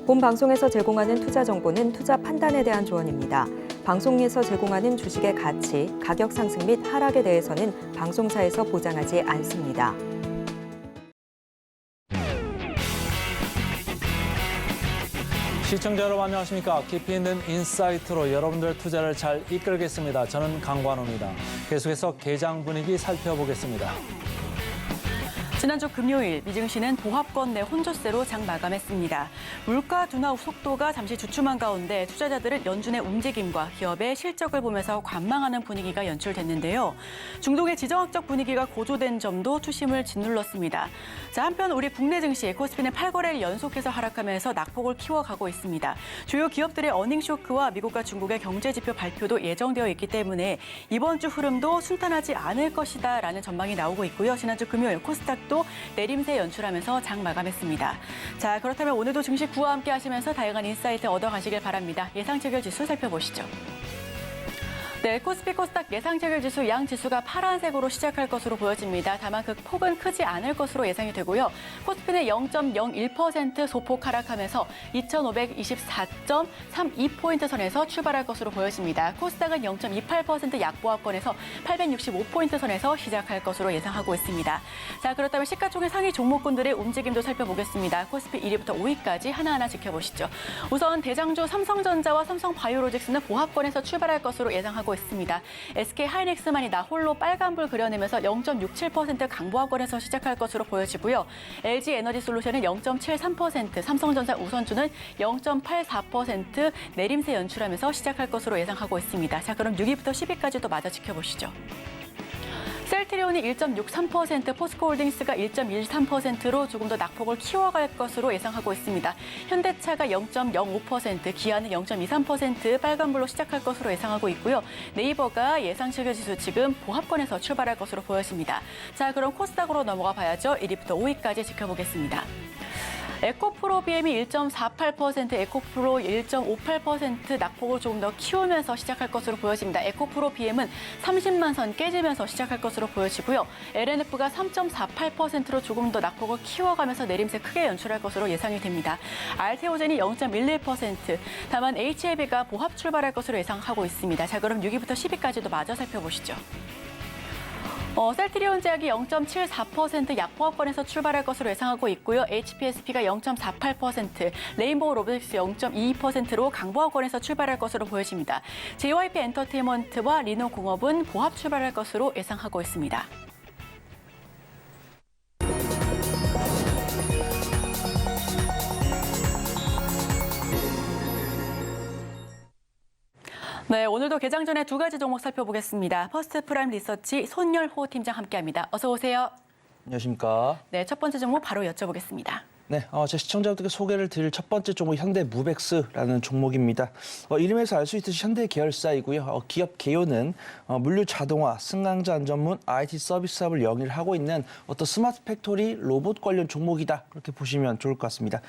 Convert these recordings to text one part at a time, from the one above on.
본 방송에서 제공하는 투자 정보는 투자 판단에 대한 조언입니다. 방송에서 제공하는 주식의 가치, 가격 상승 및 하락에 대해서는 방송사에서 보장하지 않습니다. 시청자 여러분 안녕하십니까? 깊이 있는 인사이트로 여러분들 투자를 잘 이끌겠습니다. 저는 강관우입니다. 계속해서 개장 분위기 살펴보겠습니다. 지난주 금요일 미증시는 보합권 내 혼조세로 장 마감했습니다. 물가 둔화 속도가 잠시 주춤한 가운데 투자자들은 연준의 움직임과 기업의 실적을 보면서 관망하는 분위기가 연출됐는데요. 중동의 지정학적 분위기가 고조된 점도 투심을 짓눌렀습니다. 자, 한편 우리 국내 증시 코스피는 8거래일 연속해서 하락하면서 낙폭을 키워가고 있습니다. 주요 기업들의 어닝 쇼크와 미국과 중국의 경제 지표 발표도 예정되어 있기 때문에 이번 주 흐름도 순탄하지 않을 것이다라는 전망이 나오고 있고요. 지난주 금요일 코스닥 또 내림세 연출하면서 장 마감했습니다. 자, 그렇다면 오늘도 증시 구와 함께 하시면서 다양한 인사이트 얻어가시길 바랍니다. 예상 체결 지수 살펴보시죠. 네, 코스피 코스닥 예상 체결 지수 양 지수가 파란색으로 시작할 것으로 보여집니다. 다만 그 폭은 크지 않을 것으로 예상이 되고요. 코스피는 0.01% 소폭 하락하면서 2,524.32포인트 선에서 출발할 것으로 보여집니다. 코스닥은 0.28% 약보합권에서 865포인트 선에서 시작할 것으로 예상하고 있습니다. 자, 그렇다면 시가총액 상위 종목군들의 움직임도 살펴보겠습니다. 코스피 1위부터 5위까지 하나하나 지켜보시죠. 우선 대장주 삼성전자와 삼성바이오로직스는 보합권에서 출발할 것으로 예상하고 있습니다. SK하이닉스만이 나 홀로 빨간불 그려내면서 0.67% 강보합권에서 시작할 것으로 보여지고요. LG에너지솔루션은 0.73%, 삼성전자 우선주는 0.84% 내림세 연출하면서 시작할 것으로 예상하고 있습니다. 자, 그럼 6위부터 10위까지도 마저 지켜보시죠. 셀트리온이 1.63%, 포스코홀딩스가 1.13%로 조금 더 낙폭을 키워갈 것으로 예상하고 있습니다. 현대차가 0.05%, 기아는 0.23% 빨간불로 시작할 것으로 예상하고 있고요. 네이버가 예상 체결 지수 지금 보합권에서 출발할 것으로 보여집니다. 자, 그럼 코스닥으로 넘어가 봐야죠. 1위부터 5위까지 지켜보겠습니다. 에코프로 BM이 1.48%, 에코프로 1.58% 낙폭을 조금 더 키우면서 시작할 것으로 보여집니다. 에코프로 BM은 30만 선 깨지면서 시작할 것으로 보여지고요. LNF가 3.48%로 조금 더 낙폭을 키워가면서 내림세 크게 연출할 것으로 예상이 됩니다. 알테오젠이 0.11%, 다만 HAB가 보합 출발할 것으로 예상하고 있습니다. 자, 그럼 6위부터 10위까지도 마저 살펴보시죠. 셀트리온 제약이 0.74% 약보합권에서 출발할 것으로 예상하고 있고요. HPSP가 0.48%, 레인보우 로보틱스 0.22%로 강보합권에서 출발할 것으로 보여집니다. JYP 엔터테인먼트와 리노공업은 보합 출발할 것으로 예상하고 있습니다. 네, 오늘도 개장 전에 두 가지 종목 살펴보겠습니다. 퍼스트 프라임 리서치 손열호 팀장 함께합니다. 어서 오세요. 안녕하십니까. 네, 첫 번째 종목 바로 여쭤보겠습니다. 네, 제 시청자분들께 소개를 드릴 첫 번째 종목 현대무벡스라는 종목입니다. 이름에서 알 수 있듯이 현대 계열사이고요. 기업 개요는 물류 자동화, 승강자 안전문, IT 서비스 사업을 영위를 하고 있는 어떤 스마트 팩토리 로봇 관련 종목이다. 그렇게 보시면 좋을 것 같습니다.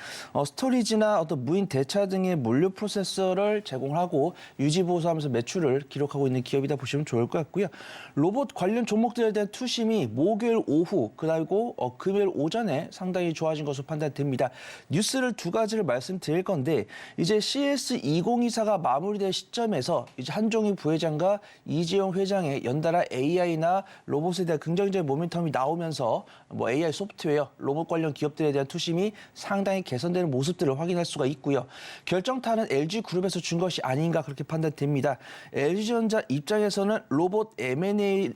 스토리지나 어떤 무인 대차 등의 물류 프로세서를 제공하고 유지 보수하면서 매출을 기록하고 있는 기업이다 보시면 좋을 것 같고요. 로봇 관련 종목들에 대한 투심이 목요일 오후 그리고 금요일 오전에 상당히 좋아진 것으로 판단. 됩니다. 뉴스를 두 가지를 말씀드릴 건데 이제 CS2024가 마무리될 시점에서 이제 한종희 부회장과 이재용 회장의 연달아 AI나 로봇에 대한 긍정적인 모멘텀이 나오면서 AI 소프트웨어, 로봇 관련 기업들에 대한 투심이 상당히 개선되는 모습들을 확인할 수가 있고요. 결정타는 LG그룹에서 준 것이 아닌가 그렇게 판단됩니다. LG전자 입장에서는 로봇 M&A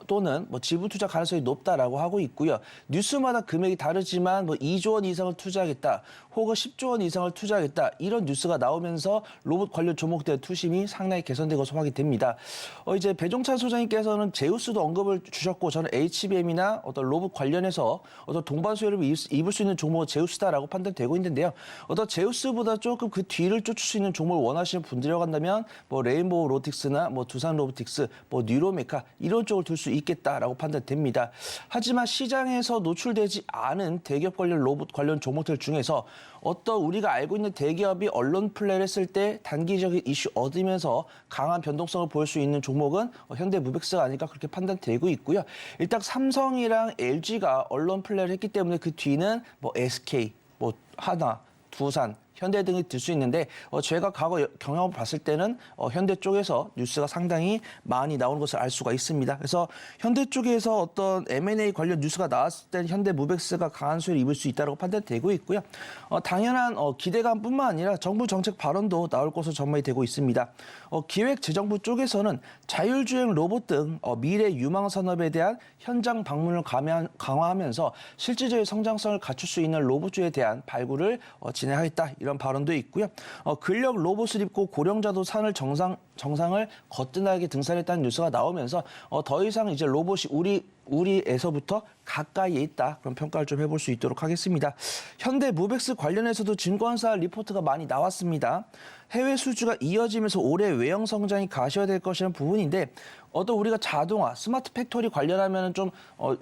또는 지분 투자 가능성이 높다라고 하고 있고요. 뉴스마다 금액이 다르지만 2조 원 이상을 투자하겠다, 혹은 10조 원 이상을 투자하겠다 이런 뉴스가 나오면서 로봇 관련 종목들의 투심이 상당히 개선된 것으로 확인됩니다. 이제 배종찬 소장님께서는 제우스도 언급을 주셨고 저는 HBM이나 어떤 로봇 관련해서 어떤 동반 수혜를 입을 수 있는 종목은 제우스다라고 판단되고 있는데요. 어떤 제우스보다 조금 그 뒤를 쫓을 수 있는 종목을 원하시는 분들이라고 한다면 레인보우 로틱스나 두산 로보틱스, 뉴로메카 이런 쪽을 둘 수 있겠다라고 판단됩니다. 하지만 시장에서 노출되지 않은 대기업 관련 로봇 관련 종목들 중에서 어떤 우리가 알고 있는 대기업이 언론 플레이를 했을 때 단기적인 이슈 얻으면서 강한 변동성을 보일 수 있는 종목은 현대무벡스가 아닐까 그렇게 판단되고 있고요. 일단 삼성이랑 LG가 언론 플레이를 했기 때문에 그 뒤는 SK, 하나, 두산, 현대 등이 들 수 있는데 제가 과거 경험을 봤을 때는 현대 쪽에서 뉴스가 상당히 많이 나오는 것을 알 수가 있습니다. 그래서 현대 쪽에서 어떤 M&A 관련 뉴스가 나왔을 때 현대 무벡스가 강한 수혜를 입을 수 있다고 판단되고 있고요. 당연한 기대감뿐만 아니라 정부 정책 발언도 나올 것으로 전망이 되고 있습니다. 기획재정부 쪽에서는 자율주행 로봇 등 미래 유망 산업에 대한 현장 방문을 강화하면서 실질적인 성장성을 갖출 수 있는 로봇주에 대한 발굴을 진행하겠다 이런 발언도 있고요. 근력 로봇을 입고 고령자도 산을 정상을 거뜬하게 등산했다는 뉴스가 나오면서 더 이상 이제 로봇이 우리에서부터 가까이에 있다. 그런 평가를 좀 해볼 수 있도록 하겠습니다. 현대 무벡스 관련해서도 증권사 리포트가 많이 나왔습니다. 해외 수주가 이어지면서 올해 외형 성장이 가시화될 것이라는 부분인데 어떤 우리가 자동화, 스마트 팩토리 관련하면 좀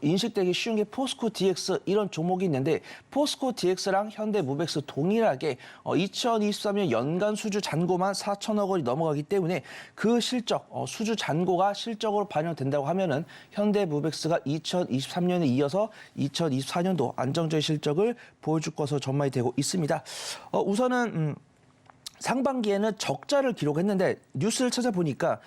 인식되기 쉬운 게 포스코 DX 이런 종목이 있는데 포스코 DX랑 현대 무벡스 동일하게 2023년 연간 수주 잔고만 4천억 원이 넘어가기 때문에 그 실적, 수주 잔고가 실적으로 반영된다고 하면은 현대 무벡스가 2023년에 이어서 2024년도 안정적인 실적을 보여줄 것으로 전망이 되고 있습니다. 우선은 상반기에는 적자를 기록했는데 뉴스를 찾아보니까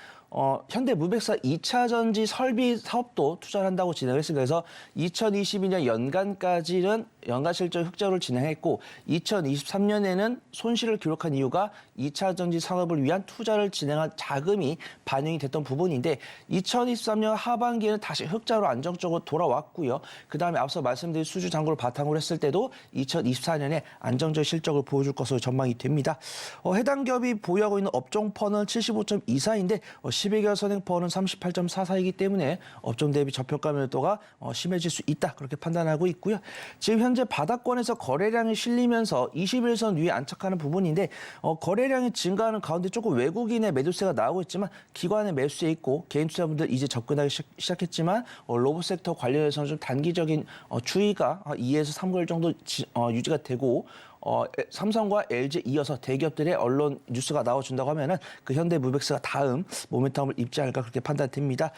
현대 무벡스가 2차 전지 설비 사업도 투자를 한다고 진행을 했습니다. 그래서 2022년 연간까지는 연간 실적 흑자를 진행했고 2023년에는 손실을 기록한 이유가 2차 전지 산업을 위한 투자를 진행한 자금이 반영이 됐던 부분인데 2023년 하반기에는 다시 흑자로 안정적으로 돌아왔고요. 그다음에 앞서 말씀드린 수주 잔고를 바탕으로 했을 때도 2024년에 안정적인 실적을 보여줄 것으로 전망이 됩니다. 해당 기업이 보유하고 있는 업종 퍼는 75.24인데 12개월 선행 퍼는 38.44이기 때문에 업종 대비 저평가 매도가 심해질 수 있다. 그렇게 판단하고 있고요. 지금 현재 바닥권에서 거래량이 실리면서 21선 위에 안착하는 부분인데 거래량이 증가하는 가운데 조금 외국인의 매도세가 나오고 있지만 기관의 매수세 있고 개인 투자분들 이제 접근하기 시작했지만 로봇 섹터 관련해서는 좀 단기적인 추이가 2에서 3개월 정도 유지가 되고 삼성과 LG 이어서 대기업들의 언론 뉴스가 나와준다고 하면은 그 현대 무벡스가 다음 모멘텀을 입지 않을까 그렇게 판단됩니다.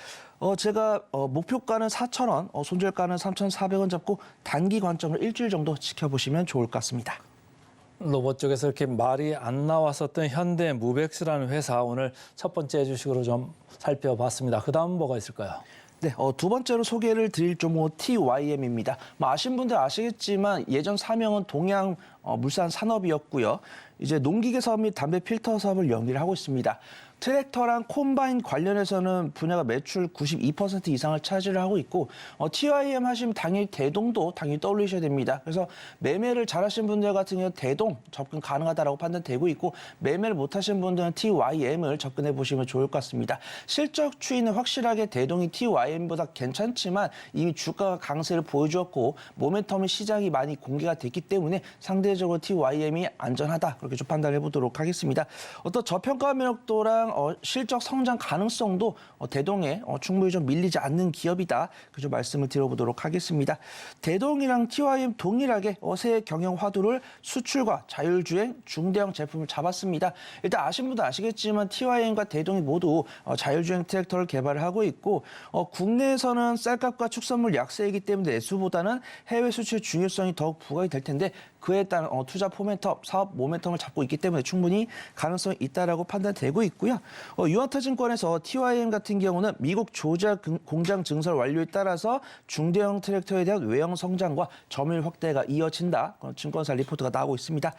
제가 목표가는 4,000원, 손절가는 3,400원 잡고 단기 관점을 일주일 정도 지켜보시면 좋을 것 같습니다. 로봇 쪽에서 이렇게 말이 안 나왔었던 현대 무벡스라는 회사 오늘 첫 번째 주식으로 좀 살펴봤습니다. 그다음 뭐가 있을까요? 네, 두 번째로 소개를 드릴 종목 TYM입니다. 아시는 분들 아시겠지만 예전 사명은 동양 물산 산업이었고요. 이제 농기계 사업 및 담배 필터 사업을 연기를 하고 있습니다. 트랙터랑 콤바인 관련해서는 분야가 매출 92% 이상을 차지를 하고 있고 TYM 하시면 당연히 대동도 당연히 떠올리셔야 됩니다. 그래서 매매를 잘하시는 분들 같은 경우 대동 접근 가능하다라고 판단되고 있고 매매를 못하시는 분들은 TYM을 접근해 보시면 좋을 것 같습니다. 실적 추이는 확실하게 대동이 TYM보다 괜찮지만 이미 주가가 강세를 보여주었고 모멘텀의 시장이 많이 공개가 됐기 때문에 상대적으로 TYM이 안전하다 그렇게 좀 판단해 보도록 하겠습니다. 어떤 저평가 매력도랑 실적 성장 가능성도 대동에 충분히 좀 밀리지 않는 기업이다. 그저 말씀을 드려보도록 하겠습니다. 대동이랑 TYM 동일하게 새 경영 화두를 수출과 자율주행, 중대형 제품을 잡았습니다. 일단 아시는 분도 아시겠지만 TYM과 대동이 모두 자율주행 트랙터를 개발을 하고 있고 국내에서는 쌀값과 축산물 약세이기 때문에 내수보다는 해외 수출의 중요성이 더욱 부각이 될 텐데 그에 따른 투자 포멘텀, 사업 모멘텀을 잡고 있기 때문에 충분히 가능성이 있다라고 판단되고 있고요. 유한타증권에서 TYM 같은 경우는 미국 조지아 공장 증설 완료에 따라서 중대형 트랙터에 대한 외형 성장과 점유율 확대가 이어진다. 증권사 리포트가 나오고 있습니다.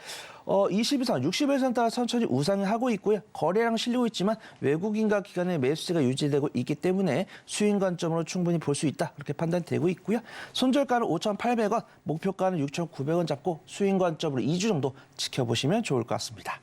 20이상 60일선 따라 천천히 우상을 하고 있고요. 거래량 실리고 있지만 외국인과 기관의 매수세가 유지되고 있기 때문에 수익 관점으로 충분히 볼 수 있다. 그렇게 판단되고 있고요. 손절가는 5,800원, 목표가는 6,900원 잡고 수익 관점으로 2주 정도 지켜보시면 좋을 것 같습니다.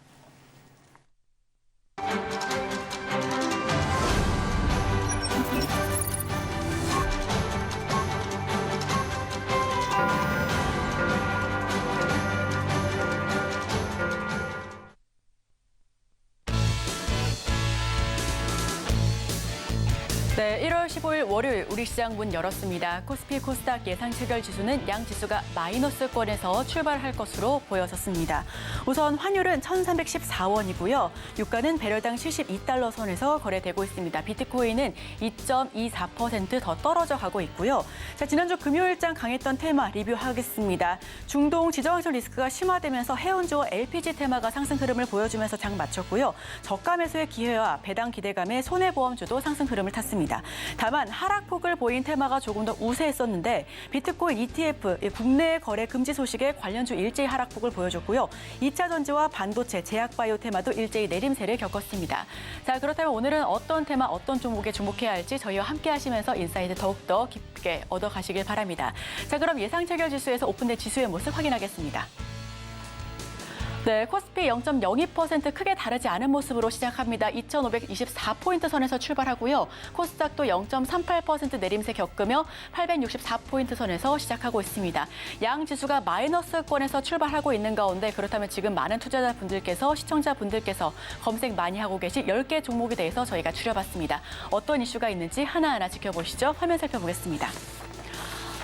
네, 네, 1월 15일 월요일 우리 시장 문 열었습니다. 코스피 코스닥 예상 체결 지수는 양 지수가 마이너스권에서 출발할 것으로 보여졌습니다. 우선 환율은 1,314원이고요. 유가는 배럴당 72달러 선에서 거래되고 있습니다. 비트코인은 2.24% 더 떨어져 가고 있고요. 자, 지난주 금요일장 강했던 테마 리뷰하겠습니다. 중동 지정학적 리스크가 심화되면서 해운주와 LPG 테마가 상승 흐름을 보여주면서 장 마쳤고요. 저가 매수의 기회와 배당 기대감에 손해보험주도 상승 흐름을 탔습니다. 다만 하락폭을 보인 테마가 조금 더 우세했었는데 비트코인 ETF 국내 거래 금지 소식에 관련주 일제히 하락폭을 보여줬고요. 2차 전지와 반도체, 제약바이오 테마도 일제히 내림세를 겪었습니다. 자, 그렇다면 오늘은 어떤 테마, 어떤 종목에 주목해야 할지 저희와 함께 하시면서 인사이트 더욱더 깊게 얻어가시길 바랍니다. 자, 그럼 예상 체결 지수에서 오픈된 지수의 모습 확인하겠습니다. 네, 코스피 0.02% 크게 다르지 않은 모습으로 시작합니다. 2,524포인트 선에서 출발하고요. 코스닥도 0.38% 내림세 겪으며 864포인트 선에서 시작하고 있습니다. 양 지수가 마이너스권에서 출발하고 있는 가운데 그렇다면 지금 많은 투자자분들께서 시청자분들께서 검색 많이 하고 계신 10개 종목에 대해서 저희가 추려봤습니다. 어떤 이슈가 있는지 하나하나 지켜보시죠. 화면 살펴보겠습니다.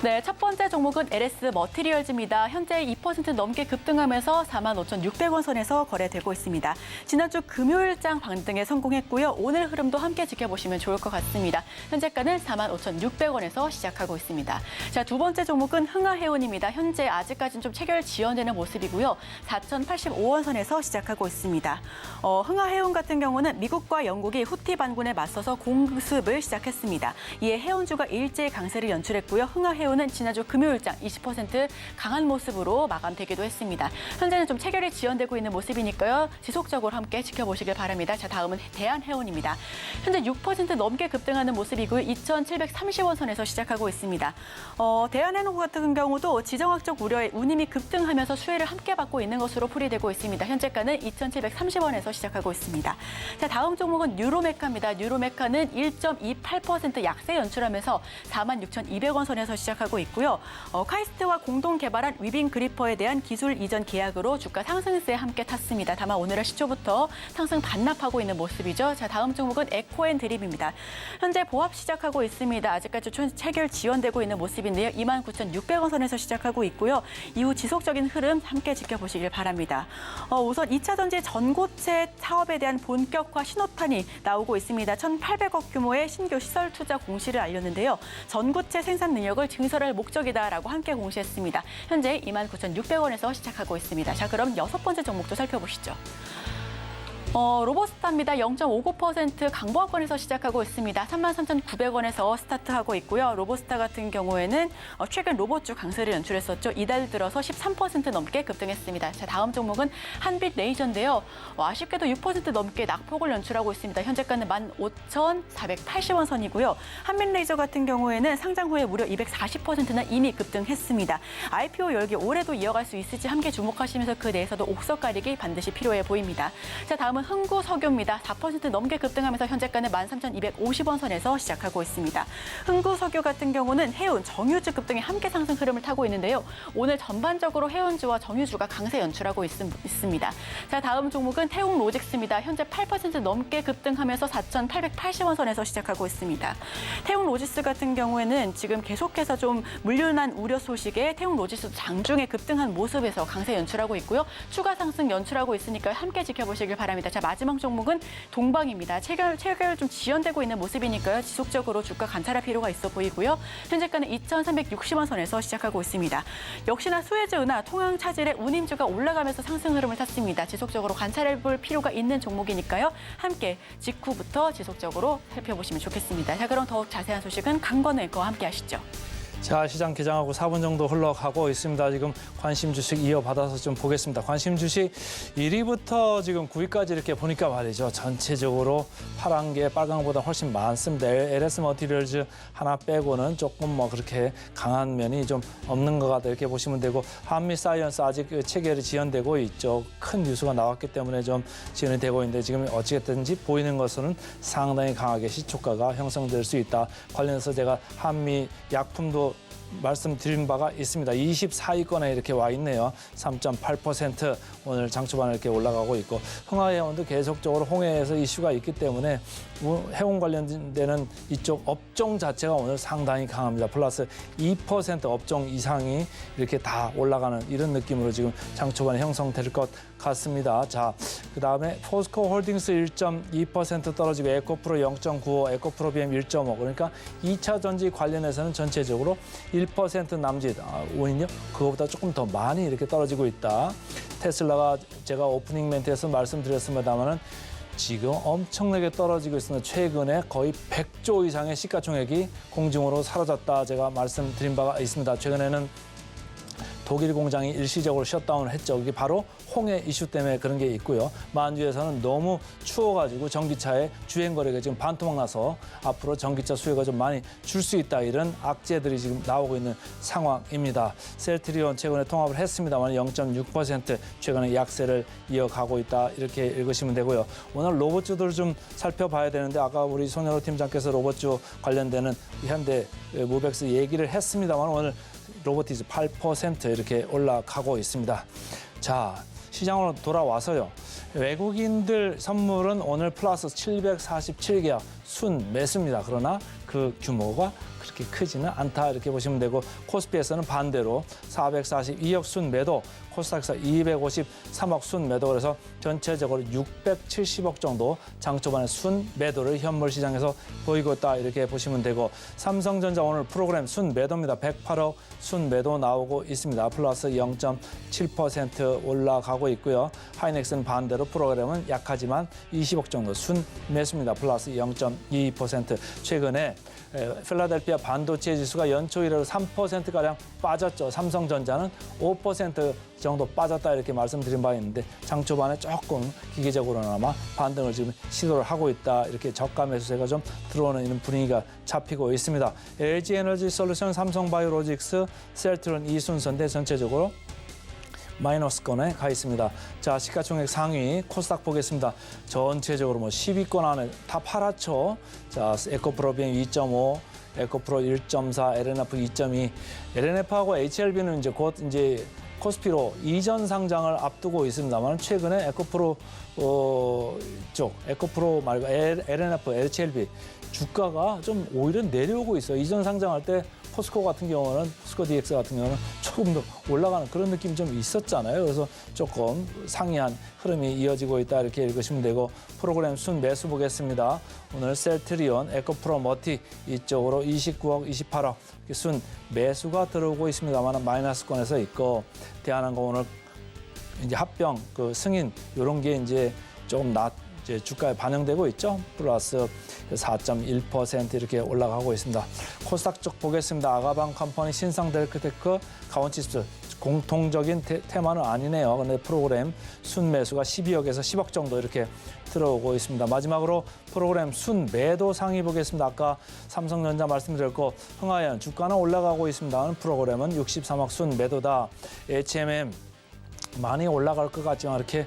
네, 첫 번째 종목은 LS 머티리얼즈입니다. 현재 2% 넘게 급등하면서 45,600원 선에서 거래되고 있습니다. 지난주 금요일장 반등에 성공했고요. 오늘 흐름도 함께 지켜보시면 좋을 것 같습니다. 현재가는 45,600원에서 시작하고 있습니다. 자, 두 번째 종목은 흥하해운입니다. 현재 아직까지는 좀 체결 지연되는 모습이고요. 4,085원 선에서 시작하고 있습니다. 흥하해운 같은 경우는 미국과 영국이 후티 반군에 맞서서 공습을 시작했습니다. 이에 해운주가 일제히 강세를 연출했고요. 흥하해운 는 지난주 금요일장 20% 강한 모습으로 마감되기도 했습니다. 현재는 좀 체결이 지연되고 있는 모습이니까요. 지속적으로 함께 지켜보시길 바랍니다. 자, 다음은 대한해운입니다. 현재 6% 넘게 급등하는 모습이고요. 2,730원 선에서 시작하고 있습니다. 대한해운 같은 경우도 지정학적 우려에 운임이 급등하면서 수혜를 함께 받고 있는 것으로 풀이되고 있습니다. 현재가는 2,730원에서 시작하고 있습니다. 자, 다음 종목은 뉴로메카입니다. 뉴로메카는 1.28% 약세 연출하면서 46,200원 선에서 시작하고 있고요. 카이스트와 공동 개발한 위빙 그리퍼에 대한 기술 이전 계약으로 주가 상승세에 함께 탔습니다. 다만 오늘은 시초부터 상승 반납하고 있는 모습이죠. 자, 다음 종목은 에코앤드립입니다. 현재 보합 시작하고 있습니다. 아직까지 체결 지연되고 있는 모습인데요. 29,600원 선에서 시작하고 있고요. 이후 지속적인 흐름 함께 지켜보시길 바랍니다. 우선 2차 전지 전고체 사업에 대한 본격화 신호탄이 나오고 있습니다. 1,800억 규모의 신규 시설 투자 공시를 알렸는데요. 전고체 생산 능력을 증설할 목적이다라고 함께 공시했습니다. 현재 29,600원에서 시작하고 있습니다. 자, 그럼 6번째 종목도 살펴보시죠. 로보스타입니다. 0.59% 강보합권에서 시작하고 있습니다. 33,900원에서 스타트하고 있고요. 로보스타 같은 경우에는 최근 로봇주 강세를 연출했었죠. 이달 들어서 13% 넘게 급등했습니다. 자, 다음 종목은 한빛레이저인데요. 아쉽게도 6% 넘게 낙폭을 연출하고 있습니다. 현재가는 15,480원 선이고요. 한빛레이저 같은 경우에는 상장 후에 무려 240%나 이미 급등했습니다. IPO 열기 올해도 이어갈 수 있을지 함께 주목하시면서 그 내에서도 옥석 가리기 반드시 필요해 보입니다. 자, 다음은 흥구석유입니다. 4% 넘게 급등하면서 현재가는 13,250원 선에서 시작하고 있습니다. 흥구석유 같은 경우는 해운, 정유주 급등이 함께 상승 흐름을 타고 있는데요. 오늘 전반적으로 해운주와 정유주가 강세 연출하고 있습니다. 자, 다음 종목은 태웅로직스입니다. 현재 8% 넘게 급등하면서 4,880원 선에서 시작하고 있습니다. 태웅로직스 같은 경우에는 지금 계속해서 좀 물류난 우려 소식에 태웅로직스 장중에 급등한 모습에서 강세 연출하고 있고요. 추가 상승 연출하고 있으니까 함께 지켜보시길 바랍니다. 자, 마지막 종목은 동방입니다. 체결 좀 지연되고 있는 모습이니까요. 지속적으로 주가 관찰할 필요가 있어 보이고요. 현재가는 2,360원 선에서 시작하고 있습니다. 역시나 수혜주 은하 통항 차질의 운임주가 올라가면서 상승 흐름을 탔습니다. 지속적으로 관찰해 볼 필요가 있는 종목이니까요. 함께 직후부터 지속적으로 살펴보시면 좋겠습니다. 자, 그럼 더욱 자세한 소식은 강건우 앵커와 함께 하시죠. 자, 시장 개장하고 4분 정도 흘러가고 있습니다. 지금 관심 주식 이어받아서 좀 보겠습니다. 관심 주식 1위부터 지금 9위까지 이렇게 보니까 말이죠. 전체적으로 파란 게 빨간 것보다 훨씬 많습니다. LS 머티리얼즈 하나 빼고는 조금 뭐 그렇게 강한 면이 좀 없는 것 같다 이렇게 보시면 되고, 한미 사이언스 아직 체결이 지연되고 있죠. 큰 뉴스가 나왔기 때문에 좀 지연이 되고 있는데 지금 어찌됐든지 보이는 것은 상당히 강하게 시초가가 형성될 수 있다. 관련해서 제가 한미 약품도 말씀드린 바가 있습니다. 24위권에 이렇게 와 있네요. 3.8% 오늘 장 초반에 이렇게 올라가고 있고 흥하해운도 계속적으로 홍해에서 이슈가 있기 때문에 해운 관련되는 이쪽 업종 자체가 오늘 상당히 강합니다. 플러스 2% 업종 이상이 이렇게 다 올라가는 이런 느낌으로 지금 장 초반에 형성될 것 같습니다. 자, 그다음에 포스코 홀딩스 1.2% 떨어지고 에코프로 0.95, 에코프로 BM 1.5. 그러니까 2차 전지 관련해서는 전체적으로 1% 남짓. 원인요? 그거보다 조금 더 많이 이렇게 떨어지고 있다. 테슬라가 제가 오프닝 멘트에서 말씀드렸습니다만은 지금 엄청나게 떨어지고 있습니다. 최근에 거의 100조 이상의 시가총액이 공중으로 사라졌다. 제가 말씀드린 바가 있습니다. 최근에는 독일 공장이 일시적으로 셧다운을 했죠. 이게 바로 홍해 이슈 때문에 그런 게 있고요. 만주에서는 너무 추워가지고 전기차의 주행 거리가 지금 반토막 나서 앞으로 전기차 수요가 좀 많이 줄 수 있다. 이런 악재들이 지금 나오고 있는 상황입니다. 셀트리온 최근에 통합을 했습니다만 0.6% 최근에 약세를 이어가고 있다. 이렇게 읽으시면 되고요. 오늘 로봇주들을 좀 살펴봐야 되는데 아까 우리 손현호 팀장께서 로봇주 관련되는 현대 무벡스 얘기를 했습니다만 오늘 로보티즈 8% 이렇게 올라가고 있습니다. 자, 시장으로 돌아와서요. 외국인들 선물은 오늘 플러스 747개약 순 매수입니다. 그러나 그 규모가 그렇게 크지는 않다 이렇게 보시면 되고 코스피에서는 반대로 442억 순 매도, 코스닥에서 253억 순 매도 그래서 전체적으로 670억 정도 장 초반에 순 매도를 현물 시장에서 보이고 있다 이렇게 보시면 되고 삼성전자 오늘 프로그램 순 매도입니다. 108억 순 매도 나오고 있습니다. 플러스 0.7% 올라가고 있고요. 하이넥스는 반대로 프로그램은 약하지만 20억 정도 순 매수입니다. 플러스 0.2%. 최근에 필라델피아 반도체 지수가 연초 1회로 3%가량 빠졌죠. 삼성전자는 5% 정도 빠졌다 이렇게 말씀드린 바 있는데 장 초반에 조금 기계적으로나마 반등을 지금 시도를 하고 있다. 이렇게 저가 매수세가 좀 들어오는 이런 분위기가 잡히고 있습니다. LG에너지 솔루션, 삼성바이오로직스, 셀트론 이 순서인데 전체적으로 마이너스권에 가 있습니다. 자, 시가총액 상위 코스닥 보겠습니다. 전체적으로 10위권 안에 다 팔았죠. 자, 에코프로 BM 2.5, 에코프로 1.4, LNF 2.2. LNF하고 HLB는 이제 곧 이제 코스피로 이전 상장을 앞두고 있습니다만 최근에 에코프로 쪽, 에코프로 말고 LNF, HLB 주가가 좀 오히려 내려오고 있어요. 이전 상장할 때 포스코 같은 경우는, 포스코 DX 같은 경우는 조금 더 올라가는 그런 느낌이 좀 있었잖아요. 그래서 조금 상이한 흐름이 이어지고 있다 이렇게 읽으시면 되고 프로그램 순 매수 보겠습니다. 오늘 셀트리온, 에코프로 머티 이쪽으로 29억, 28억 순 매수가 들어오고 있습니다만 마이너스권에서 있고 대한항공 오늘 이제 합병 그 승인 이런 게 이제 조금 이제 주가에 반영되고 있죠. 플러스 4.1% 이렇게 올라가고 있습니다. 코스닥 쪽 보겠습니다. 아가방 컴퍼니, 신상델크테크, 가원치스 공통적인 테마는 아니네요. 그런데 프로그램 순매수가 12억에서 10억 정도 이렇게 들어오고 있습니다. 마지막으로 프로그램 순매도 상위 보겠습니다. 아까 삼성전자 말씀드렸고 흥하해안 주가는 올라가고 있습니다. 프로그램은 63억 순매도다. HMM 많이 올라갈 것 같지만 이렇게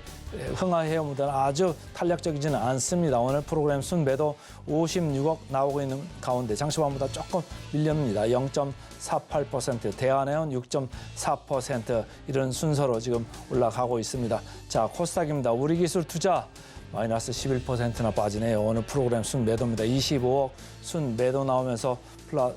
흥하해운보다는 아주 탄력적이지는 않습니다. 오늘 프로그램 순매도 56억 나오고 있는 가운데 장시반보다 조금 밀립니다. 0.48%, 대한해운 6.4% 이런 순서로 지금 올라가고 있습니다. 자, 코스닥입니다. 우리기술 투자 마이너스 11%나 빠지네요. 오늘 프로그램 순매도입니다. 25억 순매도 나오면서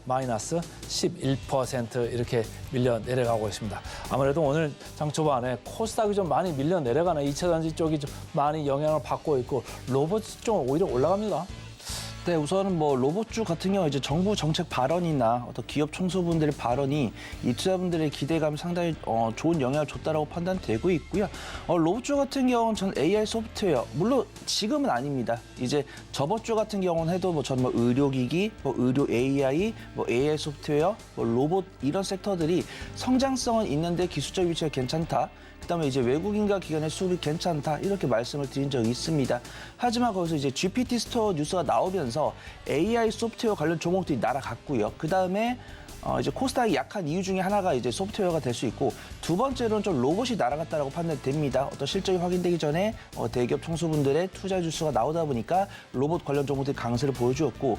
마이너스 11% 이렇게 밀려 내려가고 있습니다. 아무래도 오늘 장 초반에 코스닥이 좀 많이 밀려 내려가는 2차 전지 쪽이 좀 많이 영향을 받고 있고 로봇 좀 오히려 올라갑니다. 네, 우선은 로봇주 같은 경우 이제 정부 정책 발언이나 어떤 기업 총수분들의 발언이 이 투자분들의 기대감이 상당히 좋은 영향을 줬다라고 판단되고 있고요. 로봇주 같은 경우는 전 AI 소프트웨어, 물론 지금은 아닙니다. 이제 저번 주 같은 경우는 해도 저는 의료기기, 의료 AI, AI 소프트웨어, 로봇 이런 섹터들이 성장성은 있는데 기술적 위치가 괜찮다. 그다음에 이제 외국인과 기관의 수급이 괜찮다 이렇게 말씀을 드린 적이 있습니다. 하지만 거기서 이제 GPT 스토어 뉴스가 나오면서 AI 소프트웨어 관련 종목들이 날아갔고요. 그다음에 이제 코스닥이 약한 이유 중에 하나가 이제 소프트웨어가 될 수 있고 두 번째로는 좀 로봇이 날아갔다라고 판단됩니다. 어떤 실적이 확인되기 전에 대기업 총수분들의 투자 뉴스가 나오다 보니까 로봇 관련 종목들이 강세를 보여주었고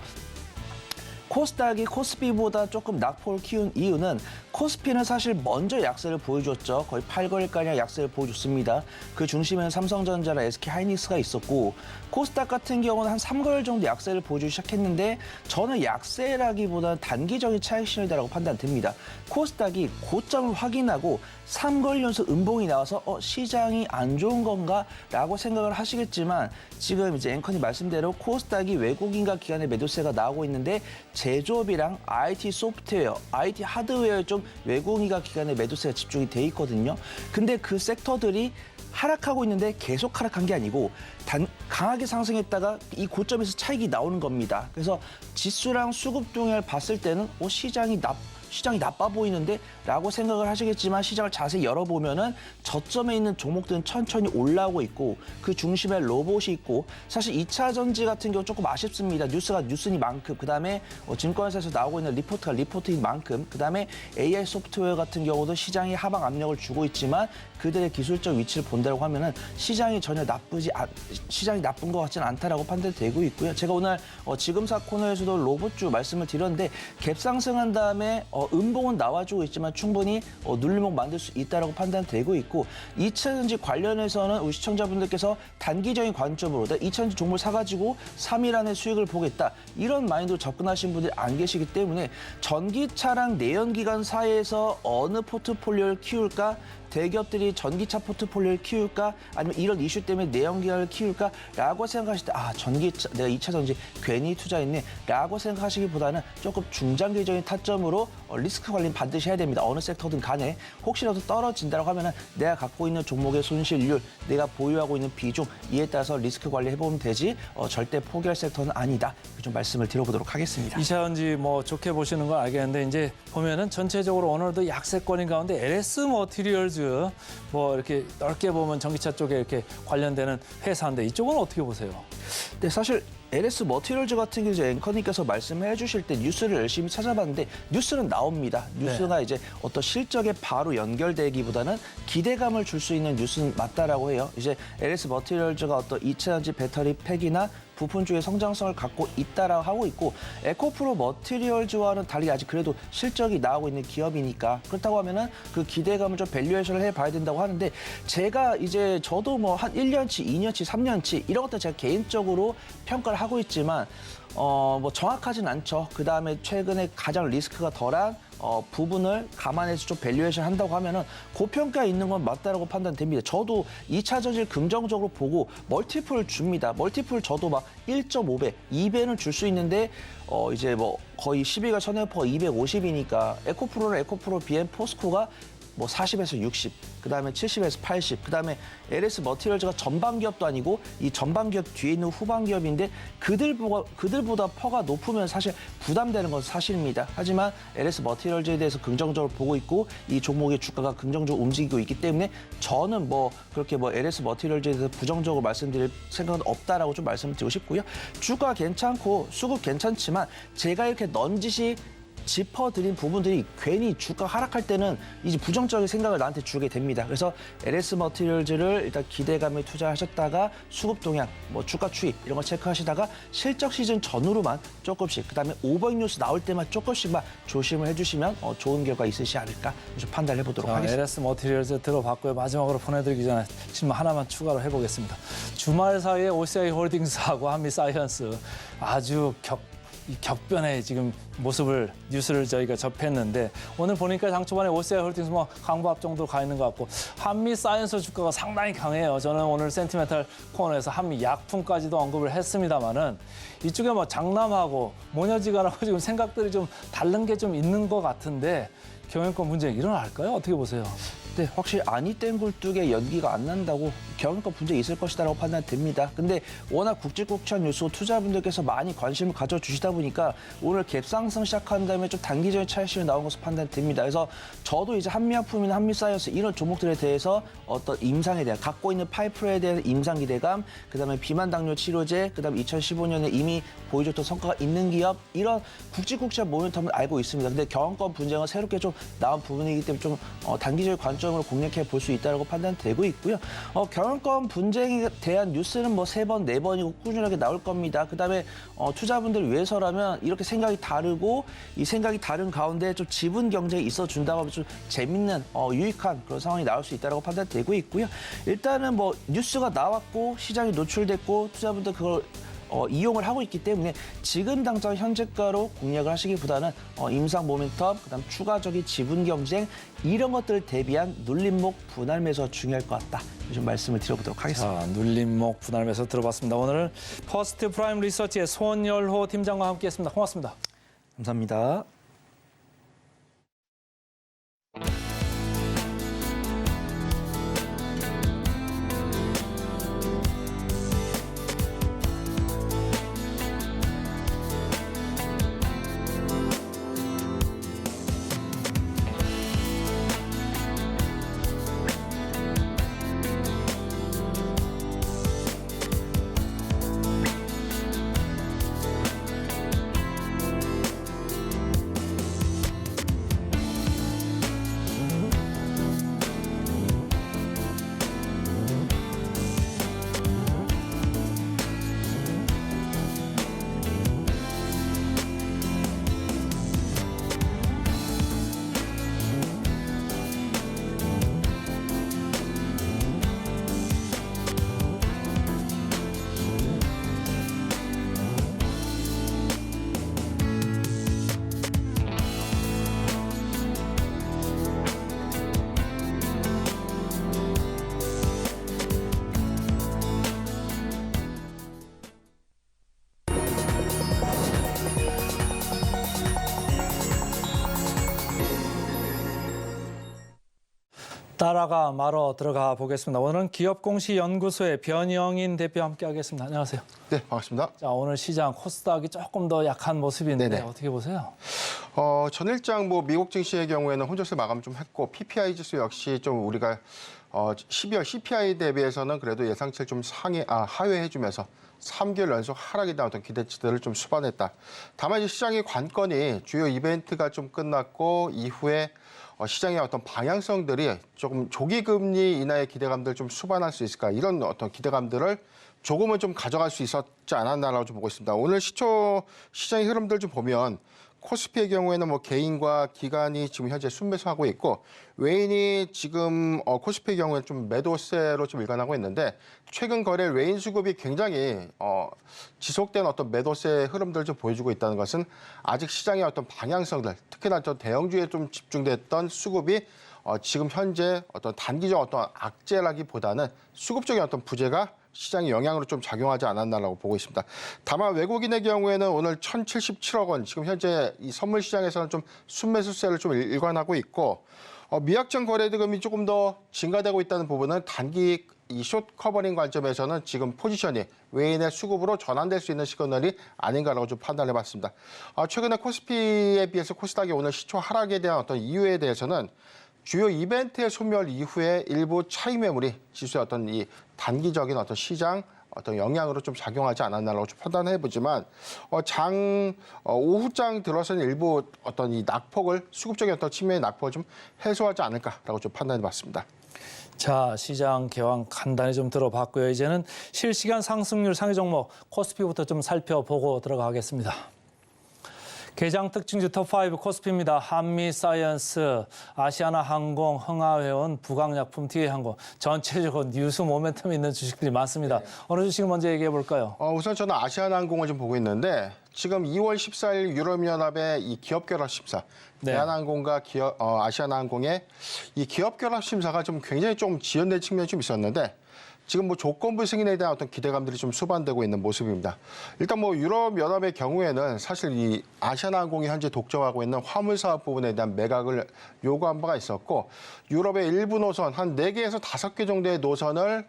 코스닥이 코스피보다 조금 낙폭을 키운 이유는 코스피는 사실 먼저 약세를 보여줬죠. 거의 8거래가량 약세를 보여줬습니다. 그 중심에는 삼성전자나 SK하이닉스가 있었고 코스닥 같은 경우는 한 3거래 정도 약세를 보여주기 시작했는데 저는 약세라기보다는 단기적인 차익 신호이다라고 판단됩니다. 코스닥이 고점을 확인하고 3거래 연속 음봉이 나와서 시장이 안 좋은 건가? 라고 생각을 하시겠지만 지금 이제 앵커님 말씀대로 코스닥이 외국인과 기관의 매도세가 나오고 있는데 제조업이랑 IT 소프트웨어, IT 하드웨어에 좀 외국인과 기관의 매도세가 집중이 돼 있거든요. 근데 그 섹터들이 하락하고 있는데 계속 하락한 게 아니고 강하게 상승했다가 이 고점에서 차익이 나오는 겁니다. 그래서 지수랑 수급 동향을 봤을 때는 시장이 나빠 보이는데 라고 생각을 하시겠지만 시장을 자세히 열어보면은 저점에 있는 종목들은 천천히 올라오고 있고 그 중심에 로봇이 있고 사실 2차 전지 같은 경우 조금 아쉽습니다. 뉴스가 뉴스니만큼 그다음에 증권사에서 나오고 있는 리포트가 리포트인 만큼 그다음에 AI 소프트웨어 같은 경우도 시장이 하방 압력을 주고 있지만 그들의 기술적 위치를 본다고 하면은 시장이 전혀 시장이 나쁜 것 같지는 않다라고 판단되고 있고요. 제가 오늘 지금사 코너에서도 로봇주 말씀을 드렸는데 갭 상승한 다음에 음봉은 나와주고 있지만 충분히 눌림목 만들 수 있다라고 판단되고 있고 2차전지 관련해서는 우리 시청자분들께서 단기적인 관점으로 2차전지 종목을 사가지고 3일 안에 수익을 보겠다 이런 마인드로 접근하신 분들이 안 계시기 때문에 전기차랑 내연기관 사이에서 어느 포트폴리오를 키울까 대기업들이 전기차 포트폴리오를 키울까 아니면 이런 이슈 때문에 내연기관을 키울까라고 생각하실 때 전기차 내가 2차 전지 괜히 투자했네라고 생각하시기보다는 조금 중장기적인 타점으로 리스크 관리는 반드시 해야 됩니다. 어느 섹터든 간에 혹시라도 떨어진다고 하면은 내가 갖고 있는 종목의 손실률, 내가 보유하고 있는 비중 이에 따라서 리스크 관리 해보면 되지 절대 포기할 섹터는 아니다. 좀 말씀을 드려보도록 하겠습니다. 2차 전지 좋게 보시는 건 알겠는데 이제 보면은 전체적으로 오늘도 약세권인 가운데 LS 머티리얼즈 이렇게 넓게 보면 전기차 쪽에 이렇게 관련되는 회사인데 이쪽은 어떻게 보세요? 네, 사실 LS 머티리얼즈 같은 경우 이제 앵커님께서 말씀해 주실 때 뉴스를 열심히 찾아봤는데 뉴스는 나옵니다. 뉴스가 이제 어떤 실적에 바로 연결되기보다는 기대감을 줄 수 있는 뉴스는 맞다라고 해요. 이제 LS 머티리얼즈가 어떤 2차 전지 배터리 팩이나 부품 쪽의 성장성을 갖고 있다라고 하고 있고 에코프로 머티리얼즈와는 달리 아직 그래도 실적이 나오고 있는 기업이니까 그렇다고 하면은 그 기대감을 좀 밸류에이션을 해봐야 된다고 하는데 제가 이제 저도 한 1년치, 2년치, 3년치 이런 것들 제가 개인적으로 평가를 하고 있지만 정확하진 않죠. 그다음에 최근에 가장 리스크가 덜한 부분을 감안해서 좀 밸류에이션 한다고 하면은 고평가 있는 건 맞다라고 판단됩니다. 저도 2차 전지를 긍정적으로 보고 멀티플을 줍니다. 멀티플 저도 1.5배, 2배는 줄 수 있는데 이제 거의 12가 선행포가 250이니까 에코프로랑 에코프로 BM 포스코가 40에서 60, 그다음에 70에서 80, 그다음에 LS 머티리얼즈가 전방 기업도 아니고 이 전방 기업 뒤에 있는 후방 기업인데 그들보다 퍼가 높으면 사실 부담되는 건 사실입니다. 하지만 LS 머티리얼즈에 대해서 긍정적으로 보고 있고 이 종목의 주가가 긍정적으로 움직이고 있기 때문에 저는 그렇게 LS 머티리얼즈에 대해서 부정적으로 말씀드릴 생각은 없다라고 좀 말씀드리고 싶고요. 주가 괜찮고 수급 괜찮지만 제가 이렇게 넌지시 짚어드린 부분들이 괜히 주가 하락할 때는 이제 부정적인 생각을 나한테 주게 됩니다. 그래서 LS 머티리얼즈를 일단 기대감에 투자하셨다가 수급 동향, 주가 추이 이런 거 체크하시다가 실적 시즌 전후로만 조금씩 그다음에 오버익 뉴스 나올 때만 조금씩만 조심을 해주시면 좋은 결과 있으시지 않을까 좀 판단해 보도록 하겠습니다. LS 머티리얼즈 들어봤고요. 마지막으로 보내드리기 전에 질문 하나만 추가로 해보겠습니다. 주말 사이에 OCI 홀딩스하고 한미사이언스 아주 격변의 지금 뉴스를 저희가 접했는데 오늘 보니까 장 초반에 OCI 홀딩스 강보합 정도 가 있는 것 같고 한미 사이언스 주가가 상당히 강해요. 저는 오늘 센티멘탈 코너에서 한미 약품까지도 언급을 했습니다만은 이쪽에 장남하고 모녀지간하고 지금 생각들이 좀 다른 게 좀 있는 것 같은데 경영권 분쟁이 일어날까요? 어떻게 보세요? 네, 확실히 아니 땡 굴뚝에 연기가 안 난다고 경영권 분쟁이 있을 것이다라고 판단됩니다. 근데 워낙 굵직굵직한 뉴스 투자분들께서 많이 관심을 가져주시다 보니까 오늘 갭 상승 시작한 다음에 좀 단기적인 차익실이 나온 것으로 판단됩니다. 그래서 저도 이제 한미약품이나 한미사이언스 이런 종목들에 대해서 어떤 임상에 대한 갖고 있는 파이프에 대한 임상 기대감, 그다음에 비만 당뇨 치료제, 그다음에 2015년에 이미 보여줬던 성과가 있는 기업 이런 굵직굵직한 모멘텀을 알고 있습니다. 근데 경영권 분쟁은 새롭게 좀 나온 부분이기 때문에 좀 단기적인 관점으로 공략해 볼 수 있다고 판단되고 있고요. 경영권 영권 분쟁에 대한 뉴스는 뭐 3번, 4번이고 꾸준하게 나올 겁니다. 그다음에 투자분들 위해서라면 이렇게 생각이 다르고 이 생각이 다른 가운데 좀 지분 경쟁이 있어준다고 하면 좀 재밌는 유익한 그런 상황이 나올 수 있다고 판단되고 있고요. 일단은 뭐 뉴스가 나왔고 시장이 노출됐고 투자분들 그걸 이용을 하고 있기 때문에 지금 당장 현재가로 공략을 하시기보다는 임상 모멘텀, 그다음 추가적인 지분 경쟁 이런 것들을 대비한 눌림목 분할 매수가 중요할 것 같다. 좀 말씀을 드려보도록 하겠습니다. 자, 눌림목 분할 매수 들어봤습니다. 오늘은 퍼스트 프라임 리서치의 손열호 팀장과 함께했습니다. 고맙습니다. 감사합니다. 따라가 말어 들어가 보겠습니다. 오늘은 기업공시연구소의 변영인 대표와 함께하겠습니다. 안녕하세요. 네, 반갑습니다. 자, 오늘 시장 코스닥이 조금 더 약한 모습인데 네네. 어떻게 보세요? 전일장 미국 증시의 경우에는 혼조세 마감 좀 했고 PPI 지수 역시 좀 우리가 12월 CPI 대비해서는 그래도 예상치를 좀 하회해주면서 3개월 연속 하락이 나왔던 기대치들을 좀 수반했다. 다만 이제 시장의 관건이 주요 이벤트가 좀 끝났고 이후에 시장의 어떤 방향성들이 조금 조기 금리 인하의 기대감들 좀 수반할 수 있을까 이런 어떤 기대감들을 조금은 좀 가져갈 수 있었지 않았나라고 좀 보고 있습니다. 오늘 시초 시장의 흐름들 좀 보면 코스피의 경우에는 뭐 개인과 기관이 지금 현재 순매수하고 있고 외인이 지금 코스피의 경우에는 좀 매도세로 좀 일관하고 있는데 최근 거래 외인 수급이 굉장히 지속된 어떤 매도세 흐름들을 좀 보여주고 있다는 것은 아직 시장의 어떤 방향성들 특히나 저 대형주에 좀 집중됐던 수급이 지금 현재 어떤 단기적 어떤 악재라기보다는 수급적인 어떤 부재가 시장의 영향으로 좀 작용하지 않았나라고 보고 있습니다. 다만 외국인의 경우에는 오늘 1,077억 원, 지금 현재 이 선물 시장에서는 좀 순매수세를 좀 일관하고 있고 미확정 거래 대금이 조금 더 증가되고 있다는 부분은 단기 이 숏 커버링 관점에서는 지금 포지션이 외인의 수급으로 전환될 수 있는 시그널이 아닌가라고 좀 판단해봤습니다. 최근에 코스피에 비해서 코스닥이 오늘 시초 하락에 대한 어떤 이유에 대해서는 주요 이벤트의 소멸 이후에 일부 차익 매물이 지수의 어떤 이 단기적인 어떤 시장 어떤 영향으로 좀 작용하지 않았나라고 좀 판단해보지만 오후장 들어서는 일부 어떤 이 낙폭을 수급적인 어떤 측면의 낙폭을 좀 해소하지 않을까라고 좀 판단해봤습니다. 자, 시장 개황 간단히 좀 들어봤고요. 이제는 실시간 상승률 상위 종목 코스피부터 좀 살펴보고 들어가겠습니다. 개장 특징주 톱5 코스피입니다. 한미사이언스, 아시아나항공, 흥하회원, 북악약품, DA항공. 전체적으로 뉴스 모멘텀 있는 주식들이 많습니다. 어느 주식 먼저 얘기해 볼까요? 우선 저는 아시아나항공을 좀 보고 있는데 지금 2월 14일 유럽연합의 이 기업결합 심사, 네. 대한항공과 아시아나항공의 이 기업결합 심사가 좀 굉장히 좀 지연된 측면이 좀 있었는데 지금 뭐 조건부 승인에 대한 어떤 기대감들이 좀 수반되고 있는 모습입니다. 일단 뭐 유럽연합의 경우에는 사실 이 아시아나항공이 현재 독점하고 있는 화물사업 부분에 대한 매각을 요구한 바가 있었고 유럽의 일부 노선 한 4개에서 5개 정도의 노선을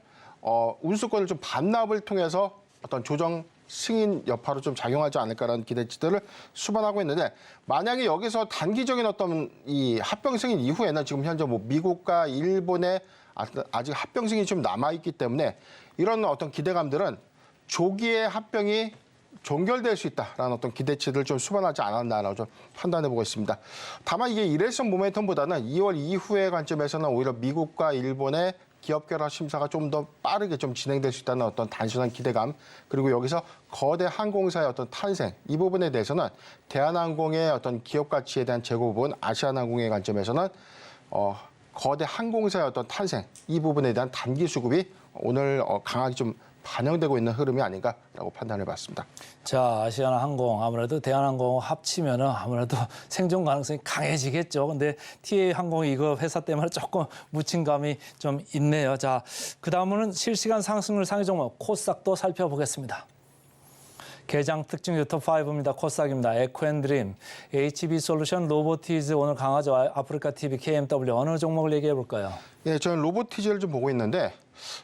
운수권을 좀 반납을 통해서 어떤 조정 승인 여파로 좀 작용하지 않을까라는 기대치들을 수반하고 있는데 만약에 여기서 단기적인 어떤 이 합병 승인 이후에는 지금 현재 뭐 미국과 일본의 아직 합병 승인이 좀 남아있기 때문에 이런 어떤 기대감들은 조기에 합병이 종결될 수 있다라는 어떤 기대치를 좀 수반하지 않았나라고 좀 판단해보고 있습니다. 다만 이게 일회성 모멘텀보다는 2월 이후의 관점에서는 오히려 미국과 일본의 기업 결합 심사가 좀 더 빠르게 좀 진행될 수 있다는 어떤 단순한 기대감, 그리고 여기서 거대 항공사의 어떤 탄생, 이 부분에 대해서는 대한항공의 어떤 기업 가치에 대한 재고 부분, 아시아나항공의 관점에서는 거대 항공사의 어떤 탄생, 이 부분에 대한 단기 수급이 오늘 강하게 좀 반영되고 있는 흐름이 아닌가라고 판단해 봤습니다. 자, 아시아나항공 아무래도 대한항공 합치면은 아무래도 생존 가능성이 강해지겠죠. 근데 TA항공이 이거 회사 때문에 조금 묻힌 감이 좀 있네요. 자, 그다음은 실시간 상승률 상위 종목 코스닥도 살펴보겠습니다. 개장 특징 톱5입니다. 코스닥입니다. 에코앤드림, HB솔루션, 로보티즈 오늘 강하죠. 아프리카TV, KMW 어느 종목을 얘기해 볼까요? 예, 저는 로보티즈를 좀 보고 있는데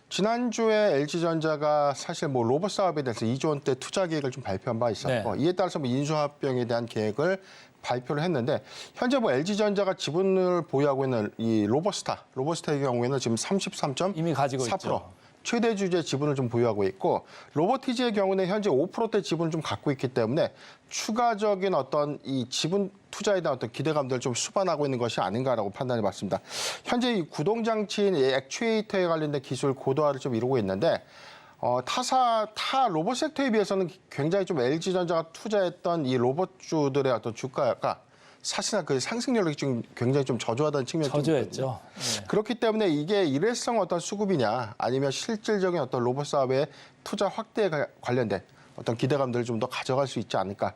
지난주에 LG전자가 사실 뭐 로봇 사업에 대해서 2조 원대 투자 계획을 좀 발표한 바 있었고 이에 따라서 뭐 인수합병에 대한 계획을 발표를 했는데 현재 뭐 LG전자가 지분을 보유하고 있는 이 로보스타의 경우에는 지금 33.4% 이미 가지고 있죠. 최대 주주의 지분을 좀 보유하고 있고 로보티즈의 경우는 현재 5%대 지분을 좀 갖고 있기 때문에 추가적인 어떤 이 지분 투자에 대한 어떤 기대감들을 좀 수반하고 있는 것이 아닌가라고 판단해 봤습니다. 현재 이 구동장치인 액추에이터에 관련된 기술 고도화를 좀 이루고 있는데 타 로봇 섹터에 비해서는 굉장히 좀 LG전자가 투자했던 이 로봇주들의 어떤 주가가 사실상 그 상승률이 좀 굉장히 좀 저조하다는 측면이 좀 저조했죠. 네. 그렇기 때문에 이게 일회성 어떤 수급이냐 아니면 실질적인 어떤 로봇 사업의 투자 확대에 관련된 어떤 기대감들을 좀 더 가져갈 수 있지 않을까.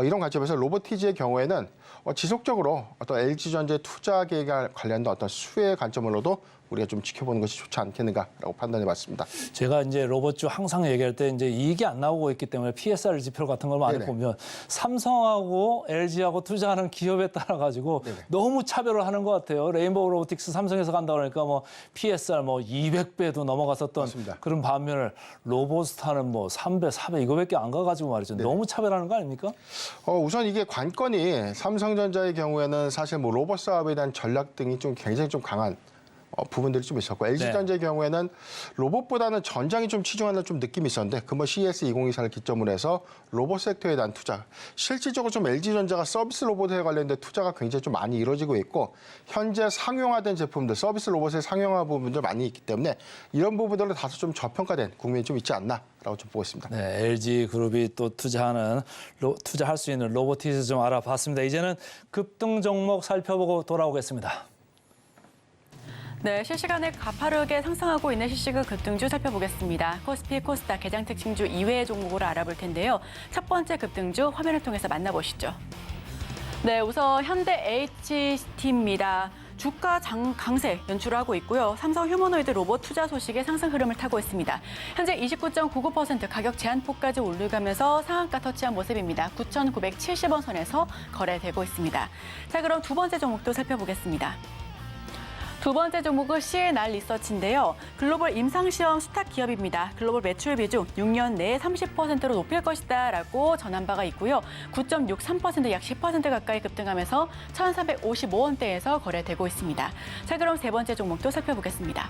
이런 관점에서 로보티즈의 경우에는 지속적으로 어떤 LG전자의 투자 계획에 관련된 어떤 수혜 관점으로도 우리가 좀 지켜보는 것이 좋지 않겠는가라고 판단해 봤습니다. 제가 이제 로봇주 항상 얘기할 때 이제 이익이 안 나오고 있기 때문에 PSR 지표 같은 걸 많이 네네. 보면 삼성하고 LG하고 투자하는 기업에 따라 가지고 너무 차별을 하는 것 같아요. 레인보우 로보틱스 삼성에서 간다 그러니까 뭐 PSR 뭐 200배도 넘어갔었던 맞습니다. 그런 반면을 로보스타는 뭐 300, 400 이거밖에 안 가가지고 말이죠. 너무 차별하는 거 아닙니까? 우선 이게 관건이 삼성전자의 경우에는 사실 뭐 로봇 사업에 대한 전략 등이 좀 굉장히 좀 강한 부분들이 좀 있었고 LG전자의 경우에는 로봇보다는 전장이 좀 치중하는 좀 느낌이 있었는데 금번 CES 2024를 기점으로 해서 로봇 섹터에 대한 투자 실질적으로 좀 LG전자가 서비스 로봇에 관련된 투자가 굉장히 좀 많이 이루어지고 있고 현재 상용화된 제품들 서비스 로봇의 상용화 부분들 많이 있기 때문에 이런 부분들은 다소 좀 저평가된 국면이 좀 있지 않나라고 좀 보고 있습니다. 네, LG 그룹이 또 투자할 수 있는 로보티즈 좀 알아봤습니다. 이제는 급등 종목 살펴보고 돌아오겠습니다. 네, 실시간에 가파르게 상승하고 있는 실시간 급등주 살펴보겠습니다. 코스피, 코스닥 개장 특징주 이외의 종목으로 알아볼 텐데요. 첫 번째 급등주 화면을 통해서 만나보시죠. 네, 우선 현대 HT입니다. 주가 강세 연출하고 있고요. 삼성 휴머노이드 로봇 투자 소식의 상승 흐름을 타고 있습니다. 현재 29.99% 가격 제한폭까지 올라가면서 상한가 터치한 모습입니다. 9,970원 선에서 거래되고 있습니다. 자, 그럼 두 번째 종목도 살펴보겠습니다. 두 번째 종목은 C&R 리서치인데요. 글로벌 임상시험 수탁 기업입니다. 글로벌 매출 비중 6년 내에 30%로 높일 것이다라고 전한 바가 있고요. 9.63% 약 10% 가까이 급등하면서 1,355원대에서 거래되고 있습니다. 자, 그럼 세 번째 종목도 살펴보겠습니다.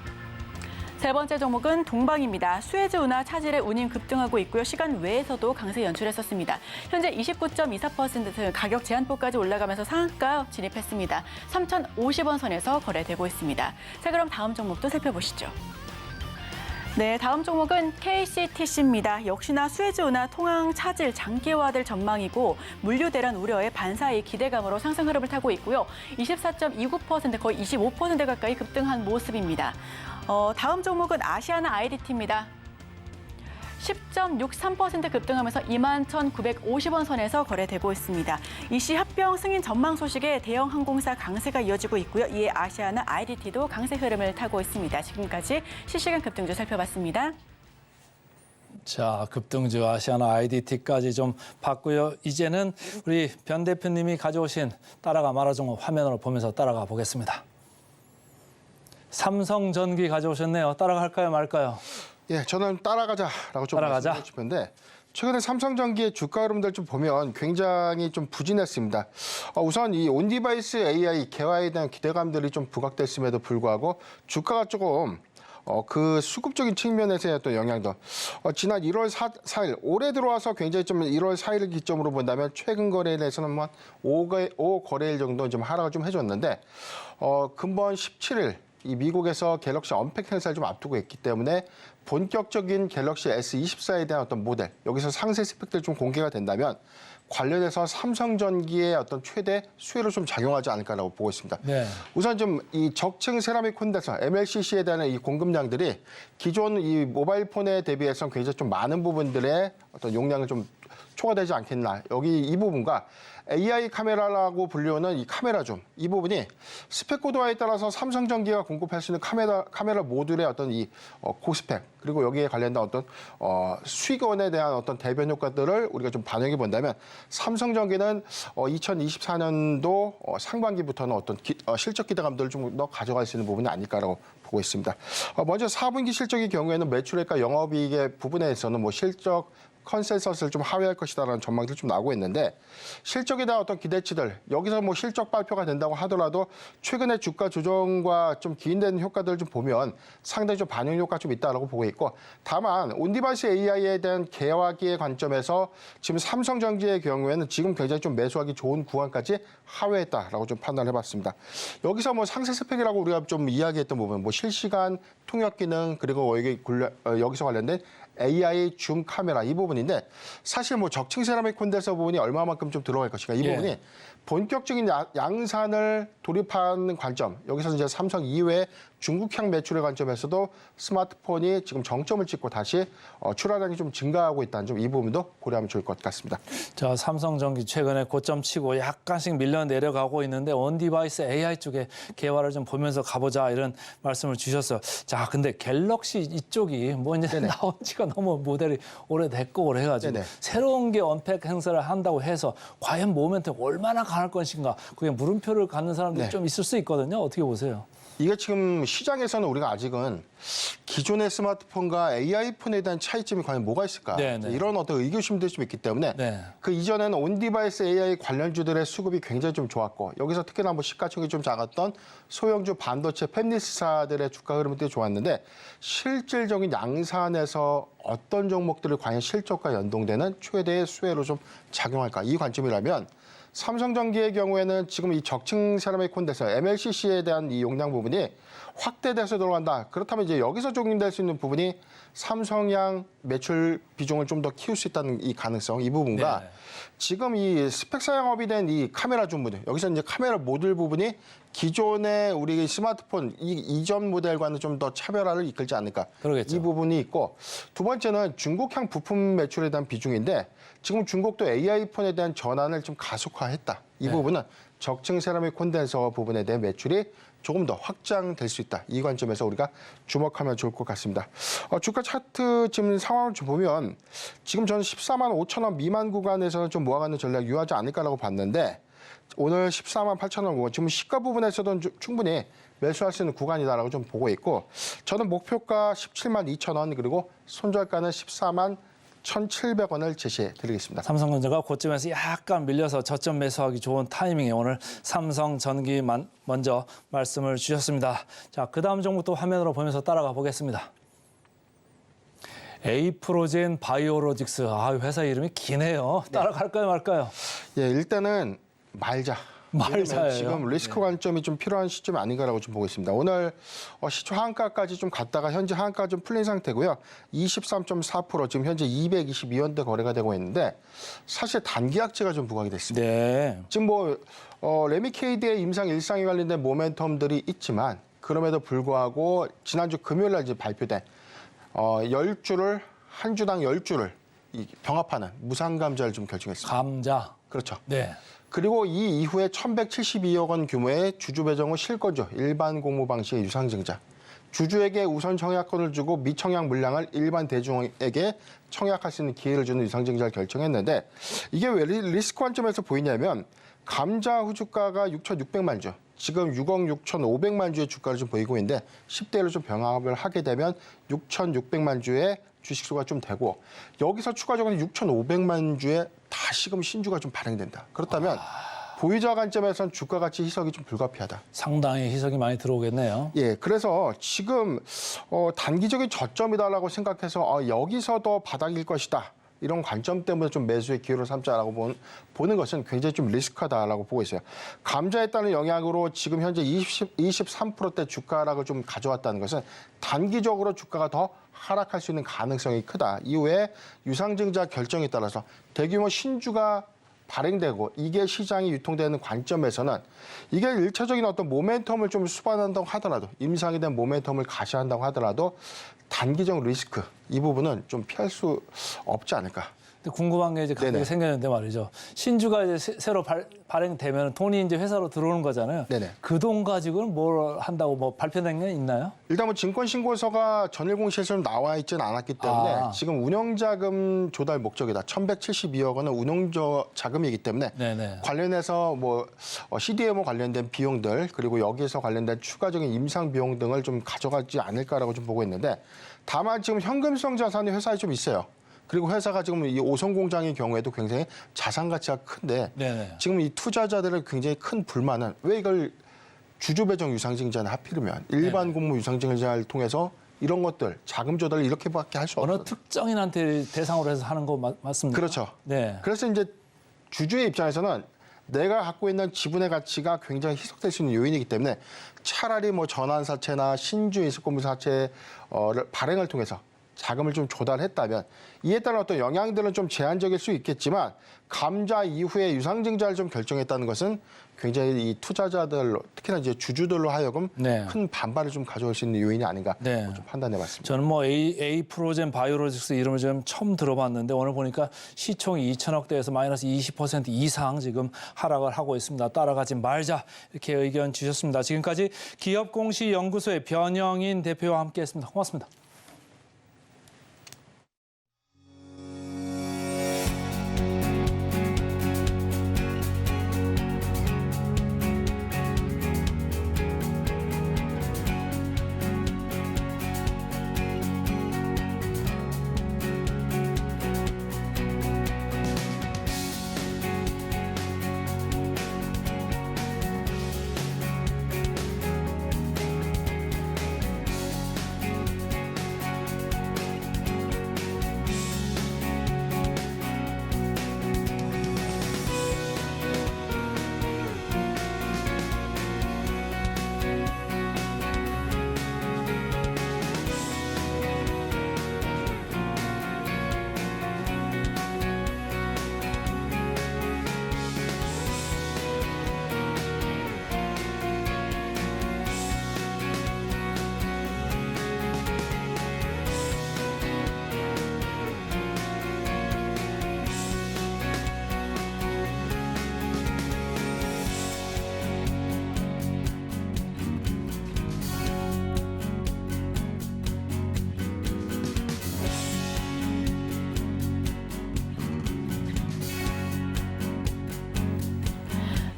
세 번째 종목은 동방입니다. 수에즈 운하 차질의 운임 급등하고 있고요. 시간 외에서도 강세 연출했었습니다. 현재 29.24% 가격 제한폭까지 올라가면서 상한가 진입했습니다. 3,050원 선에서 거래되고 있습니다. 자, 그럼 다음 종목도 살펴보시죠. 네, 다음 종목은 KCTC입니다. 역시나 수에즈 운하 통항 차질 장기화될 전망이고 물류 대란 우려에 반사의 기대감으로 상승 흐름을 타고 있고요. 24.29% 거의 25% 가까이 급등한 모습입니다. 다음 종목은 아시아나 IDT입니다. 10.63% 급등하면서 21,950원 선에서 거래되고 있습니다. 이시 합병 승인 전망 소식에 대형 항공사 강세가 이어지고 있고요. 이에 아시아나 IDT도 강세 흐름을 타고 있습니다. 지금까지 실시간 급등주 살펴봤습니다. 자, 급등주 아시아나 IDT까지 좀 봤고요. 이제는 우리 변 대표님이 가져오신 따라가 마라 종목 화면으로 보면서 따라가 보겠습니다. 삼성전기 가져오셨네요. 따라갈까요, 말까요? 예, 저는 따라가자라고 좀 따라가자. 말씀드리고 싶은데 최근에 삼성전기의 주가 흐름들 좀 보면 굉장히 좀 부진했습니다. 우선 이 온디바이스 AI 개화에 대한 기대감들이 좀 부각됐음에도 불구하고 주가가 조금 그 수급적인 측면에서의 또 영향도 지난 1월 4일 올해 들어와서 굉장히 좀 1월 4일을 기점으로 본다면 최근 거래에 대해서는 뭐 5거래일 정도 좀 하락을 좀 해줬는데 근본 17일 이 미국에서 갤럭시 언팩 행사를 좀 앞두고 있기 때문에 본격적인 갤럭시 S24에 대한 어떤 모델, 여기서 상세 스펙들 좀 공개가 된다면 관련해서 삼성전기의 어떤 최대 수혜로 좀 작용하지 않을까라고 보고 있습니다. 네. 우선 좀 이 적층 세라믹 콘덴서 MLCC에 대한 이 공급량들이 기존 이 모바일 폰에 대비해서 굉장히 좀 많은 부분들의 어떤 용량을 좀 초과되지 않겠나. 여기 이 부분과 AI 카메라라고 불리우는 이 카메라 줌, 이 부분이 스펙 고도화에 따라서 삼성전기가 공급할 수 있는 카메라 모듈의 어떤 이 고스펙, 그리고 여기에 관련된 어떤 수익원에 대한 어떤 대변 효과들을 우리가 좀 반영해 본다면 삼성전기는 2024년도 상반기부터는 어떤 실적 기대감들을 좀 더 가져갈 수 있는 부분이 아닐까라고 보고 있습니다. 먼저 4분기 실적의 경우에는 매출액과 영업이익의 부분에서는 뭐 실적 컨센서스를 좀 하회할 것이다라는 전망들이 좀 나오고 있는데 실적에 대한 어떤 기대치들 여기서 뭐 실적 발표가 된다고 하더라도 최근에 주가 조정과 좀 기인된 효과들을 좀 보면 상당히 좀 반영 효과 좀 있다라고 보고 있고 다만 온디바이스 AI에 대한 개화기의 관점에서 지금 삼성전기의 경우에는 지금 굉장히 좀 매수하기 좋은 구간까지 하회했다라고 좀 판단을 해봤습니다. 여기서 뭐 상세 스펙이라고 우리가 좀 이야기했던 부분 뭐 실시간 통역 기능 그리고 여기서 관련된 AI 줌 카메라 이 부분인데 사실 뭐 적층 세라믹 콘덴서 부분이 얼마만큼 좀 들어갈 것인가 이 부분이 본격적인 양산을 돌입하는 관점 여기서 이제 삼성 이외에 중국향 매출의 관점에서도 스마트폰이 지금 정점을 찍고 다시 출하량이 좀 증가하고 있다는 점 이 부분도 고려하면 좋을 것 같습니다. 자, 삼성전기 최근에 고점 치고 약간씩 밀려 내려가고 있는데 온디바이스 AI 쪽에 개화를 좀 보면서 가보자 이런 말씀을 주셨어요. 자, 근데 갤럭시 이쪽이 뭐 이제 나온 지가 너무 모델이 오래됐고 그래가지고 네네. 새로운 게 언팩 행사를 한다고 해서 과연 모멘텀 얼마나 강할 것인가 그게 물음표를 갖는 사람들이 네. 좀 있을 수 있거든요. 어떻게 보세요? 이게 지금 시장에서는 우리가 아직은 기존의 스마트폰과 AI 폰에 대한 차이점이 과연 뭐가 있을까? 네네. 이런 어떤 의구심들이 좀 있기 때문에 네. 그 이전에는 온디바이스 AI 관련주들의 수급이 굉장히 좀 좋았고 여기서 특히나 뭐 시가총이 좀 작았던 소형주 반도체 팹리스사들의 주가 흐름들이 좋았는데 실질적인 양산에서 어떤 종목들을 과연 실적과 연동되는 최대의 수혜로 좀 작용할까? 이 관점이라면 삼성전기의 경우에는 지금 이 적층 세라믹 콘덴서 MLCC에 대한 이 용량 부분이 확대돼서 들어간다. 그렇다면 이제 여기서 적용될 수 있는 부분이 삼성향 매출 비중을 좀 더 키울 수 있다는 이 가능성, 이 부분과 네. 지금 이 스펙 사양업이 된 이 카메라 줌 부분, 여기서 이제 카메라 모듈 부분이 기존의 우리 스마트폰 이전 모델과는 좀 더 차별화를 이끌지 않을까. 그러겠죠. 이 부분이 있고 두 번째는 중국향 부품 매출에 대한 비중인데 지금 중국도 AI 폰에 대한 전환을 좀 가속화했다. 이 부분은 적층 세라믹 콘덴서 부분에 대한 매출이 조금 더 확장될 수 있다. 이 관점에서 우리가 주목하면 좋을 것 같습니다. 주가 차트 지금 상황을 좀 보면 지금 저는 14만 5천 원 미만 구간에서는 좀 모아가는 전략 유효하지 않을까라고 봤는데 오늘 14만 8천 원 지금 시가 부분에서도 충분히 매수할 수 있는 구간이다라고 좀 보고 있고 저는 목표가 17만 2천 원 그리고 손절가는 14만 1,700원을 제시해 드리겠습니다. 삼성전자가 고점에서 약간 밀려서 저점 매수하기 좋은 타이밍에 오늘 삼성전기 먼저 말씀을 주셨습니다. 자, 그 다음 종목 또 화면으로 보면서 따라가 보겠습니다. 에이프로젠 바이오로직스. 회사 이름이 기네요. 따라갈까요 말까요? 예, 일단은 말자. 말자예요. 지금 리스크 관점이 좀 필요한 시점이 아닌가라고 좀 보고 있습니다. 오늘 시초 하한가까지 좀 갔다가 현재 하한가 좀 풀린 상태고요. 23.4% 지금 현재 222원대 거래가 되고 있는데 사실 단기 악재가 좀 부각이 됐습니다. 네. 지금 뭐 레미케이드의 임상 일상에 관련된 모멘텀들이 있지만 그럼에도 불구하고 지난주 금요일 날 이제 발표된 10주를 한 주당 10주를 병합하는 무상 감자를 좀 결정했습니다. 감자. 그렇죠. 네. 그리고 이 이후에 1,172억 원 규모의 주주 배정 후 실거주 일반 공모 방식의 유상증자. 주주에게 우선 청약권을 주고 미청약 물량을 일반 대중에게 청약할 수 있는 기회를 주는 유상증자를 결정했는데 이게 왜 리스크 관점에서 보이냐면 감자 후주가가 6,600만 주. 지금 6억 6,500만 주의 주가를 좀 보이고 있는데 10대로 좀 병합을 하게 되면 6,600만 주의 주식수가 좀 되고 여기서 추가적으로 6,500만 주의 다시금 신주가 좀 발행된다. 그렇다면 보유자 관점에서는 주가 가치 희석이 좀 불가피하다. 상당히 희석이 많이 들어오겠네요. 예, 그래서 지금 단기적인 저점이다라고 생각해서 여기서 더 바닥일 것이다. 이런 관점 때문에 좀 매수의 기회로 삼자라고 보는 것은 굉장히 좀 리스크하다라고 보고 있어요. 감자에 따른 영향으로 지금 현재 23%대 주가 하락을 좀 가져왔다는 것은 단기적으로 주가가 더 하락할 수 있는 가능성이 크다. 이후에 유상증자 결정에 따라서 대규모 신주가 발행되고 이게 시장이 유통되는 관점에서는 이게 일차적인 어떤 모멘텀을 좀 수반한다고 하더라도 임상에 대한 모멘텀을 가시한다고 하더라도 단기적 리스크 이 부분은 좀 피할 수 없지 않을까. 근데 궁금한 게 이제 갑자기 네네. 생겼는데 말이죠. 신주가 이제 새로 발행되면 돈이 이제 회사로 들어오는 거잖아요. 네네. 그 돈 가지고는 뭘 한다고 뭐 발표된 게 있나요? 일단 뭐 증권신고서가 전일 공시에서 나와 있지는 않았기 때문에 지금 운영자금 조달 목적이다. 1,172억 원은 운용자금이기 때문에 네네. 관련해서 뭐 CDMO 관련된 비용들 그리고 여기에서 관련된 추가적인 임상 비용 등을 좀 가져가지 않을까라고 좀 보고 있는데 다만 지금 현금성 자산이 회사에 좀 있어요. 그리고 회사가 지금 이 오성 공장의 경우에도 굉장히 자산 가치가 큰데 네네. 지금 이 투자자들의 굉장히 큰 불만은 왜 이걸 주주 배정 유상증자는 하필이면 일반 공모 유상증자를 통해서 이런 것들 자금 조달을 이렇게밖에 할 수 어느 없어요. 특정인한테 대상으로 해서 하는 거 맞습니까? 그렇죠. 네. 그래서 이제 주주의 입장에서는 내가 갖고 있는 지분의 가치가 굉장히 희석될 수 있는 요인이기 때문에 차라리 뭐 전환사채나 신주 인수권부사채 발행을 통해서 자금을 좀 조달했다면 이에 따른 어떤 영향들은 좀 제한적일 수 있겠지만 감자 이후에 유상증자를 좀 결정했다는 것은 굉장히 이 투자자들로 특히나 이제 주주들로 하여금 네. 큰 반발을 좀 가져올 수 있는 요인이 아닌가 네. 좀 판단해봤습니다. 저는 뭐 에이프로젠 바이오로직스 이름을 좀 처음 들어봤는데 오늘 보니까 시총이 2천억대에서 마이너스 20% 이상 지금 하락을 하고 있습니다. 따라가지 말자 이렇게 의견 주셨습니다. 지금까지 기업공시연구소의 변영인 대표와 함께했습니다. 고맙습니다.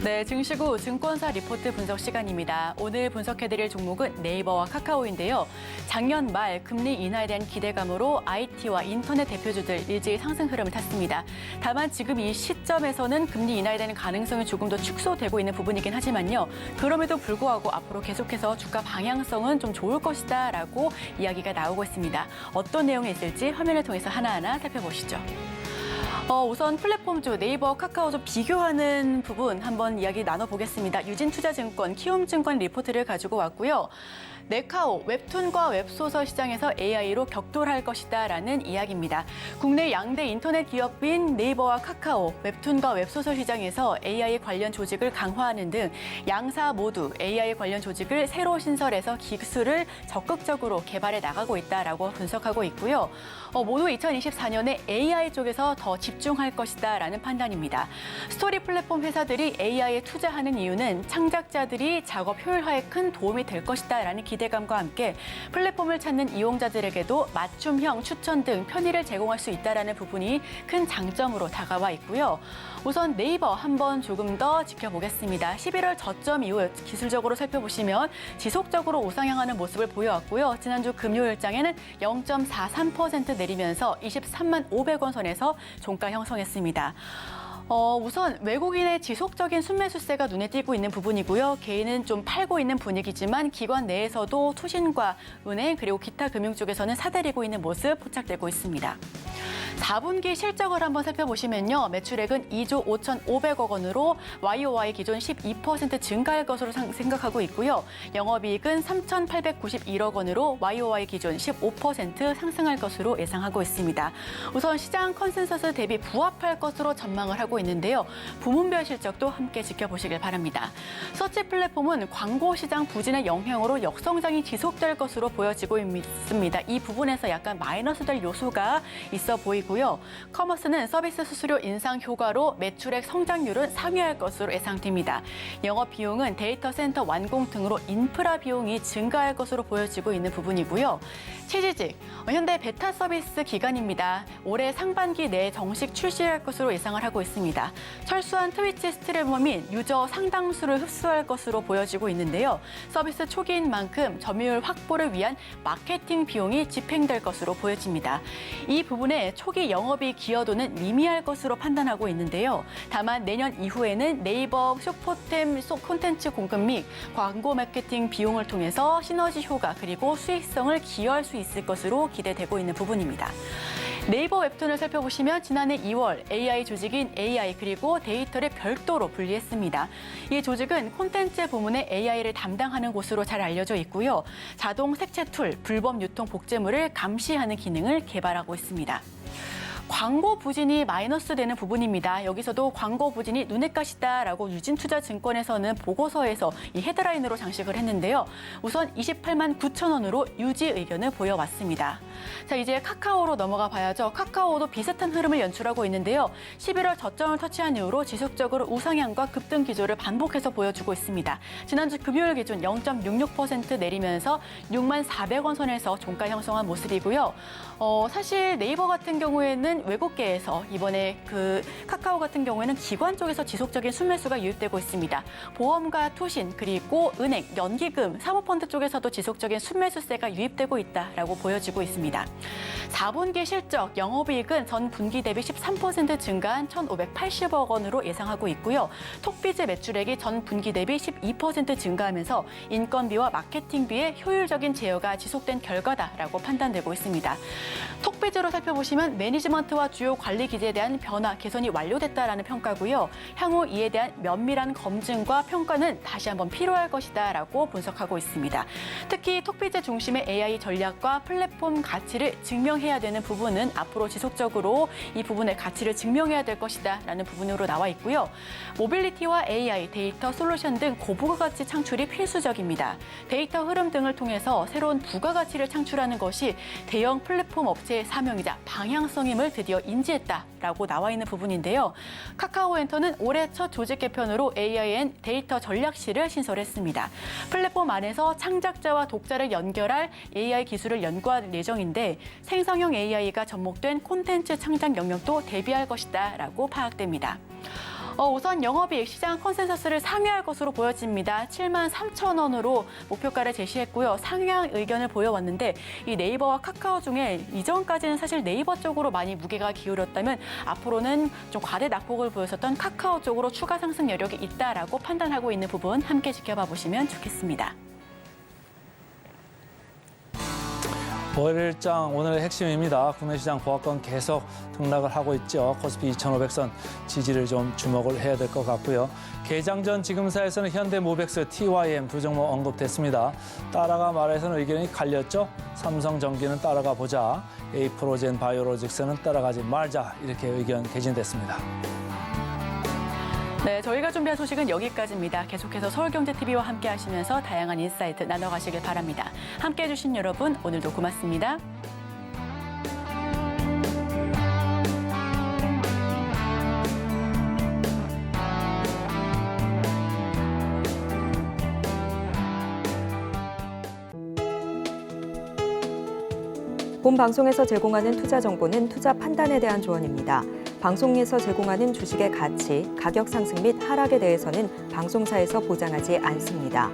네, 증시 후 증권사 리포트 분석 시간입니다. 오늘 분석해드릴 종목은 네이버와 카카오인데요. 작년 말 금리 인하에 대한 기대감으로 IT와 인터넷 대표주들 일제히 상승 흐름을 탔습니다. 다만 지금 이 시점에서는 금리 인하에 대한 가능성이 조금 더 축소되고 있는 부분이긴 하지만요. 그럼에도 불구하고 앞으로 계속해서 주가 방향성은 좀 좋을 것이다라고 이야기가 나오고 있습니다. 어떤 내용이 있을지 화면을 통해서 하나하나 살펴보시죠. 우선 플랫폼주 네이버, 카카오 좀 비교하는 부분 한번 이야기 나눠보겠습니다. 유진투자증권, 키움증권 리포트를 가지고 왔고요. 네카오, 웹툰과 웹소설 시장에서 AI로 격돌할 것이다라는 이야기입니다. 국내 양대 인터넷 기업인 네이버와 카카오, 웹툰과 웹소설 시장에서 AI 관련 조직을 강화하는 등 양사 모두 AI 관련 조직을 새로 신설해서 기술을 적극적으로 개발해 나가고 있다라고 분석하고 있고요. 모두 2024년에 AI 쪽에서 더 집중할 것이다라는 판단입니다. 스토리 플랫폼 회사들이 AI에 투자하는 이유는 창작자들이 작업 효율화에 큰 도움이 될 것이다라는 기대감과 함께 플랫폼을 찾는 이용자들에게도 맞춤형 추천 등 편의를 제공할 수 있다라는 부분이 큰 장점으로 다가와 있고요. 우선 네이버 한번 조금 더 지켜보겠습니다. 11월 저점 이후 기술적으로 살펴보시면 지속적으로 우상향하는 모습을 보여왔고요. 지난주 금요일장에는 0.43% 내리면서 23만 500원 선에서 종가 형성했습니다. 우선 외국인의 지속적인 순매수세가 눈에 띄고 있는 부분이고요. 개인은 좀 팔고 있는 분위기지만 기관 내에서도 투신과 은행 그리고 기타 금융 쪽에서는 사들이고 있는 모습 포착되고 있습니다. 4분기 실적을 한번 살펴보시면요. 매출액은 2조 5,500억 원으로 YOY 기존 12% 증가할 것으로 생각하고 있고요. 영업이익은 3,891억 원으로 YOY 기존 15% 상승할 것으로 예상하고 있습니다. 우선 시장 컨센서스 대비 부합할 것으로 전망을 하고 있는데요. 부문별 실적도 함께 지켜보시길 바랍니다. 서치 플랫폼은 광고 시장 부진의 영향으로 역성장이 지속될 것으로 보여지고 있습니다. 이 부분에서 약간 마이너스 될 요소가 있어 보이고요. 커머스는 서비스 수수료 인상 효과로 매출액 성장률은 상회할 것으로 예상됩니다. 영업 비용은 데이터 센터 완공 등으로 인프라 비용이 증가할 것으로 보여지고 있는 부분이고요. 취지직, 현대 베타 서비스 기간입니다. 올해 상반기 내에 정식 출시할 것으로 예상을 하고 있습니다. 철수한 트위치 스트리머 및 유저 상당수를 흡수할 것으로 보여지고 있는데요. 서비스 초기인 만큼 점유율 확보를 위한 마케팅 비용이 집행될 것으로 보여집니다. 이 부분에 초기 영업이익 기여도는 미미할 것으로 판단하고 있는데요. 다만 내년 이후에는 네이버 쇼포템 콘텐츠 공급 및 광고 마케팅 비용을 통해서 시너지 효과 그리고 수익성을 기여할 수 있을 것으로 기대되고 있는 부분입니다. 네이버 웹툰을 살펴보시면 지난해 2월 AI 조직인 AI 그리고 데이터를 별도로 분리했습니다. 이 조직은 콘텐츠 부문의 AI를 담당하는 곳으로 잘 알려져 있고요. 자동 색채 툴, 불법 유통 복제물을 감시하는 기능을 개발하고 있습니다. 광고 부진이 마이너스 되는 부분입니다. 여기서도 광고 부진이 눈엣 가시다라고 유진투자증권에서는 보고서에서 이 헤드라인으로 장식을 했는데요. 우선 28만 9천 원으로 유지 의견을 보여왔습니다. 자, 이제 카카오로 넘어가 봐야죠. 카카오도 비슷한 흐름을 연출하고 있는데요. 11월 저점을 터치한 이후로 지속적으로 우상향과 급등 기조를 반복해서 보여주고 있습니다. 지난주 금요일 기준 0.66% 내리면서 6만 400원 선에서 종가 형성한 모습이고요. 사실 네이버 같은 경우에는 외국계에서 이번에 카카오 같은 경우에는 기관 쪽에서 지속적인 순매수가 유입되고 있습니다. 보험과 투신 그리고 은행, 연기금, 사모펀드 쪽에서도 지속적인 순매수세가 유입되고 있다라고 보여지고 있습니다. 4분기 실적 영업이익은 전 분기 대비 13% 증가한 1,580억 원으로 예상하고 있고요. 톡비즈 매출액이 전 분기 대비 12% 증가하면서 인건비와 마케팅비의 효율적인 제어가 지속된 결과다라고 판단되고 있습니다. 톡비즈로 살펴보시면 매니지먼트와 주요 관리 기제에 대한 변화, 개선이 완료됐다라는 평가고요. 향후 이에 대한 면밀한 검증과 평가는 다시 한번 필요할 것이다라고 분석하고 있습니다. 특히 톡비즈 중심의 AI 전략과 플랫폼 가치를 증명해야 되는 부분은 앞으로 지속적으로 이 부분의 가치를 증명해야 될 것이다라는 부분으로 나와 있고요. 모빌리티와 AI, 데이터 솔루션 등 고부가가치 창출이 필수적입니다. 데이터 흐름 등을 통해서 새로운 부가가치를 창출하는 것이 대형 플랫폼 업체의 사명이자 방향성임을 드디어 인지했다라고 나와 있는 부분인데요. 카카오엔터는 올해 첫 조직 개편으로 AIN 데이터 전략실을 신설했습니다. 플랫폼 안에서 창작자와 독자를 연결할 AI 기술을 연구할 예정인데 생성형 AI가 접목된 콘텐츠 창작 영역도 대비할 것이다라고 파악됩니다. 우선 영업이익 시장 컨센서스를 상회할 것으로 보여집니다. 7만 3천 원으로 목표가를 제시했고요. 상향 의견을 보여왔는데 이 네이버와 카카오 중에 이전까지는 사실 네이버 쪽으로 많이 무게가 기울었다면 앞으로는 좀 과대 낙폭을 보였었던 카카오 쪽으로 추가 상승 여력이 있다라고 판단하고 있는 부분 함께 지켜봐 보시면 좋겠습니다. 월일장 오늘의 핵심입니다. 국내 시장 보합권 계속 등락을 하고 있죠. 코스피 2,500선 지지를 좀 주목을 해야 될 것 같고요. 개장 전 지금사에서는 현대모백스, TYM 두 종목 언급됐습니다. 따라가 말해서는 의견이 갈렸죠. 삼성전기는 따라가 보자, 에이프로젠 바이오로직스는 따라가지 말자 이렇게 의견 개진됐습니다. 네, 저희가 준비한 소식은 여기까지입니다. 계속해서 서울경제TV와 함께 하시면서 다양한 인사이트 나눠가시길 바랍니다. 함께해 주신 여러분, 오늘도 고맙습니다. 본 방송에서 제공하는 투자 정보는 투자 판단에 대한 조언입니다. 방송에서 제공하는 주식의 가치, 가격 상승 및 하락에 대해서는 방송사에서 보장하지 않습니다.